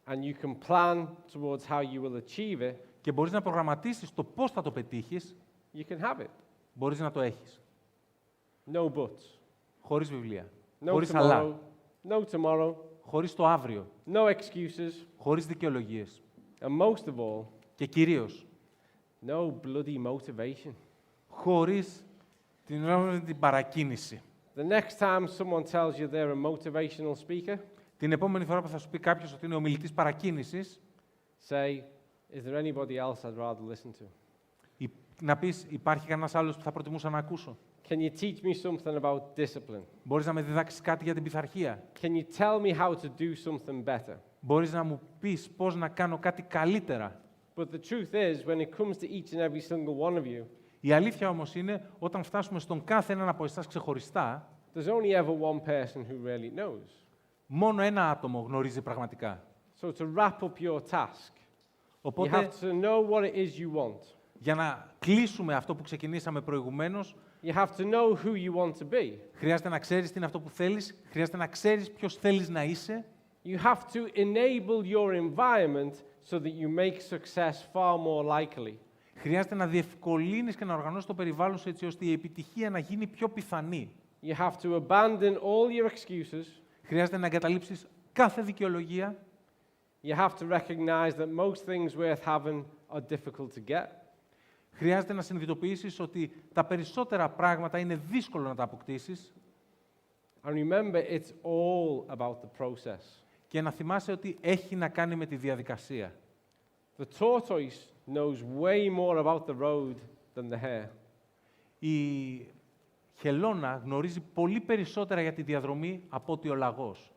and you can plan towards how you will achieve it, και μπορείς να προγραμματίσεις το πώς θα το πετύχεις, you can have it. μπορείς να το έχεις. No buts. Χωρίς βιβλία, No χωρίς tomorrow. αλλά, No tomorrow. χωρίς το αύριο, No excuses. χωρίς δικαιολογίες. And most of all, Και κυρίως, no bloody motivation. χωρίς την παρακίνηση. The next time someone tells you they're a motivational speaker, Την επόμενη φορά που θα σου πει κάποιος ότι είναι ομιλητής παρακίνησης, say, is there anybody else I'd rather listen to? να πεις, υπάρχει κανένας άλλος που θα προτιμούσα να ακούσω. Can you teach me something about discipline? Μπορείς να με διδάξεις κάτι για την πειθαρχία. Can you tell me how to do something better? Μπορείς να μου πεις πώς να κάνω κάτι καλύτερα. But the truth is, when it comes to each and every single one of you, Η αλήθεια όμως είναι, όταν φτάσουμε στον κάθε έναν από εσάς ξεχωριστά, there's only ever one person who really knows. μόνο ένα άτομο γνωρίζει πραγματικά. So to wrap up your task, you Οπότε, have to know what it is you want. για να κλείσουμε αυτό που ξεκινήσαμε προηγουμένως, You have to know who you want to be. χρειάζεται να ξέρεις τι είναι αυτό που θέλεις, χρειάζεται να ξέρεις ποιος θέλεις να είσαι, You have to enable your environment so that you make success far more likely. χρειάζεται να διευκολύνεις και να οργανώσεις το περιβάλλον σου έτσι ώστε η επιτυχία να γίνει πιο πιθανή. You have to abandon all your excuses. Χρειάζεται να εγκαταλείψεις κάθε δικαιολογία. You have to recognize that most things worth having are difficult to get. Χρειάζεται να συνειδητοποιήσεις ότι τα περισσότερα πράγματα είναι δύσκολο να τα αποκτήσεις. And remember, it's all about the process. Και να θυμάσαι ότι έχει να κάνει με τη διαδικασία. The tortoise knows way more about the road than the hare. Η χελώνα γνωρίζει πολύ περισσότερα για τη διαδρομή από ότι ο λαγός.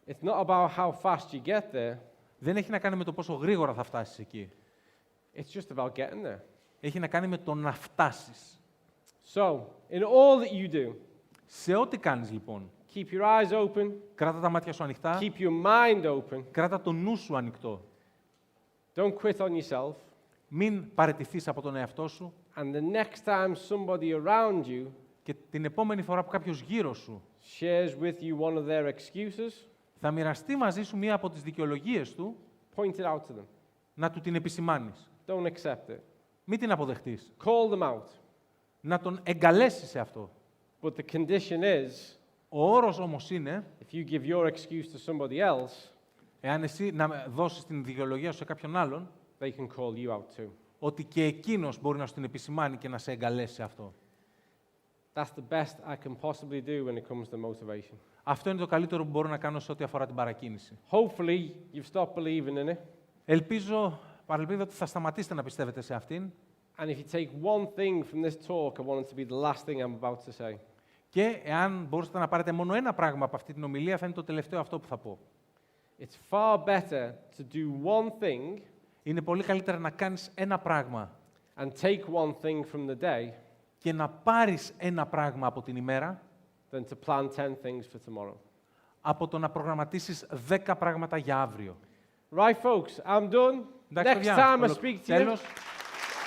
It's not about how fast you get there. Δεν έχει να κάνει με το πόσο γρήγορα θα φτάσεις εκεί. It's just about getting there. Έχει να κάνει με το να φτάσεις. So, in all that you do, Σε ό,τι κάνεις λοιπόν, keep your eyes open, κράτα τα μάτια σου ανοιχτά, keep your mind open. κράτα το νου σου ανοιχτό. Don't quit on yourself. Μην παραιτηθείς από τον εαυτό σου And the next time somebody around you και την επόμενη φορά που κάποιος γύρω σου shares with you one of their excuses, θα μοιραστεί μαζί σου μία από τις δικαιολογίες του, point it out to them. να του την επισημάνεις. Don't accept it. Μην την αποδεχτείς. Call them out. Να τον εγκαλέσεις σε αυτό. But the condition is, Ο όρος όμως είναι, if you give your excuse to somebody else, εάν εσύ να δώσεις την δικαιολογία σου σε κάποιον άλλον, they can call you out too. ότι και εκείνος μπορεί να σου την επισημάνει και να σε εγκαλέσει σε αυτό. That's the best I can possibly do when it comes to motivation. Αυτό είναι το καλύτερο που μπορώ να κάνω σε ό,τι αφορά την παρακίνηση. Hopefully, you've stopped believing in it. Παρελπίζω ότι θα σταματήσετε να πιστεύετε σε αυτήν. And if you take one thing from this talk, I want it to be the last thing I'm about to say. Και εάν μπορούσατε να πάρετε μόνο ένα πράγμα από αυτή την ομιλία, θα είναι το τελευταίο αυτό που θα πω. It's far better to do one thing Είναι πολύ καλύτερα να κάνεις ένα πράγμα and take one thing from the day και να πάρεις ένα πράγμα από την ημέρα, than to plan 10 things for tomorrow. από το να προγραμματίσεις 10 πράγματα για αύριο. Right, folks, I'm done. Εντάξει, Next παιδιά, time I speak to you, τέλος.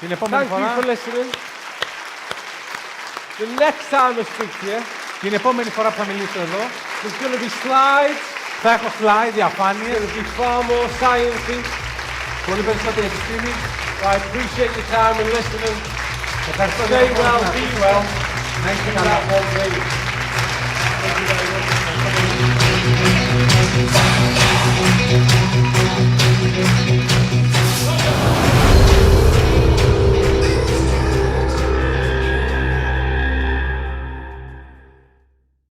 Την επόμενη thank φορά, you for listening. The next time I speak to you, Την επόμενη φορά που θα μιλήσω εδώ, there's going to be slides. θα έχω slide, It's διαφάνειες, going to be far more sciencey. πολύ περισσότερη επιστήμη. I appreciate your time and listening. Ευχαριστώ για Stay τον χρόνο well, να be ακούσετε. well. Να είστε In καλά. that one day. Thank you very much.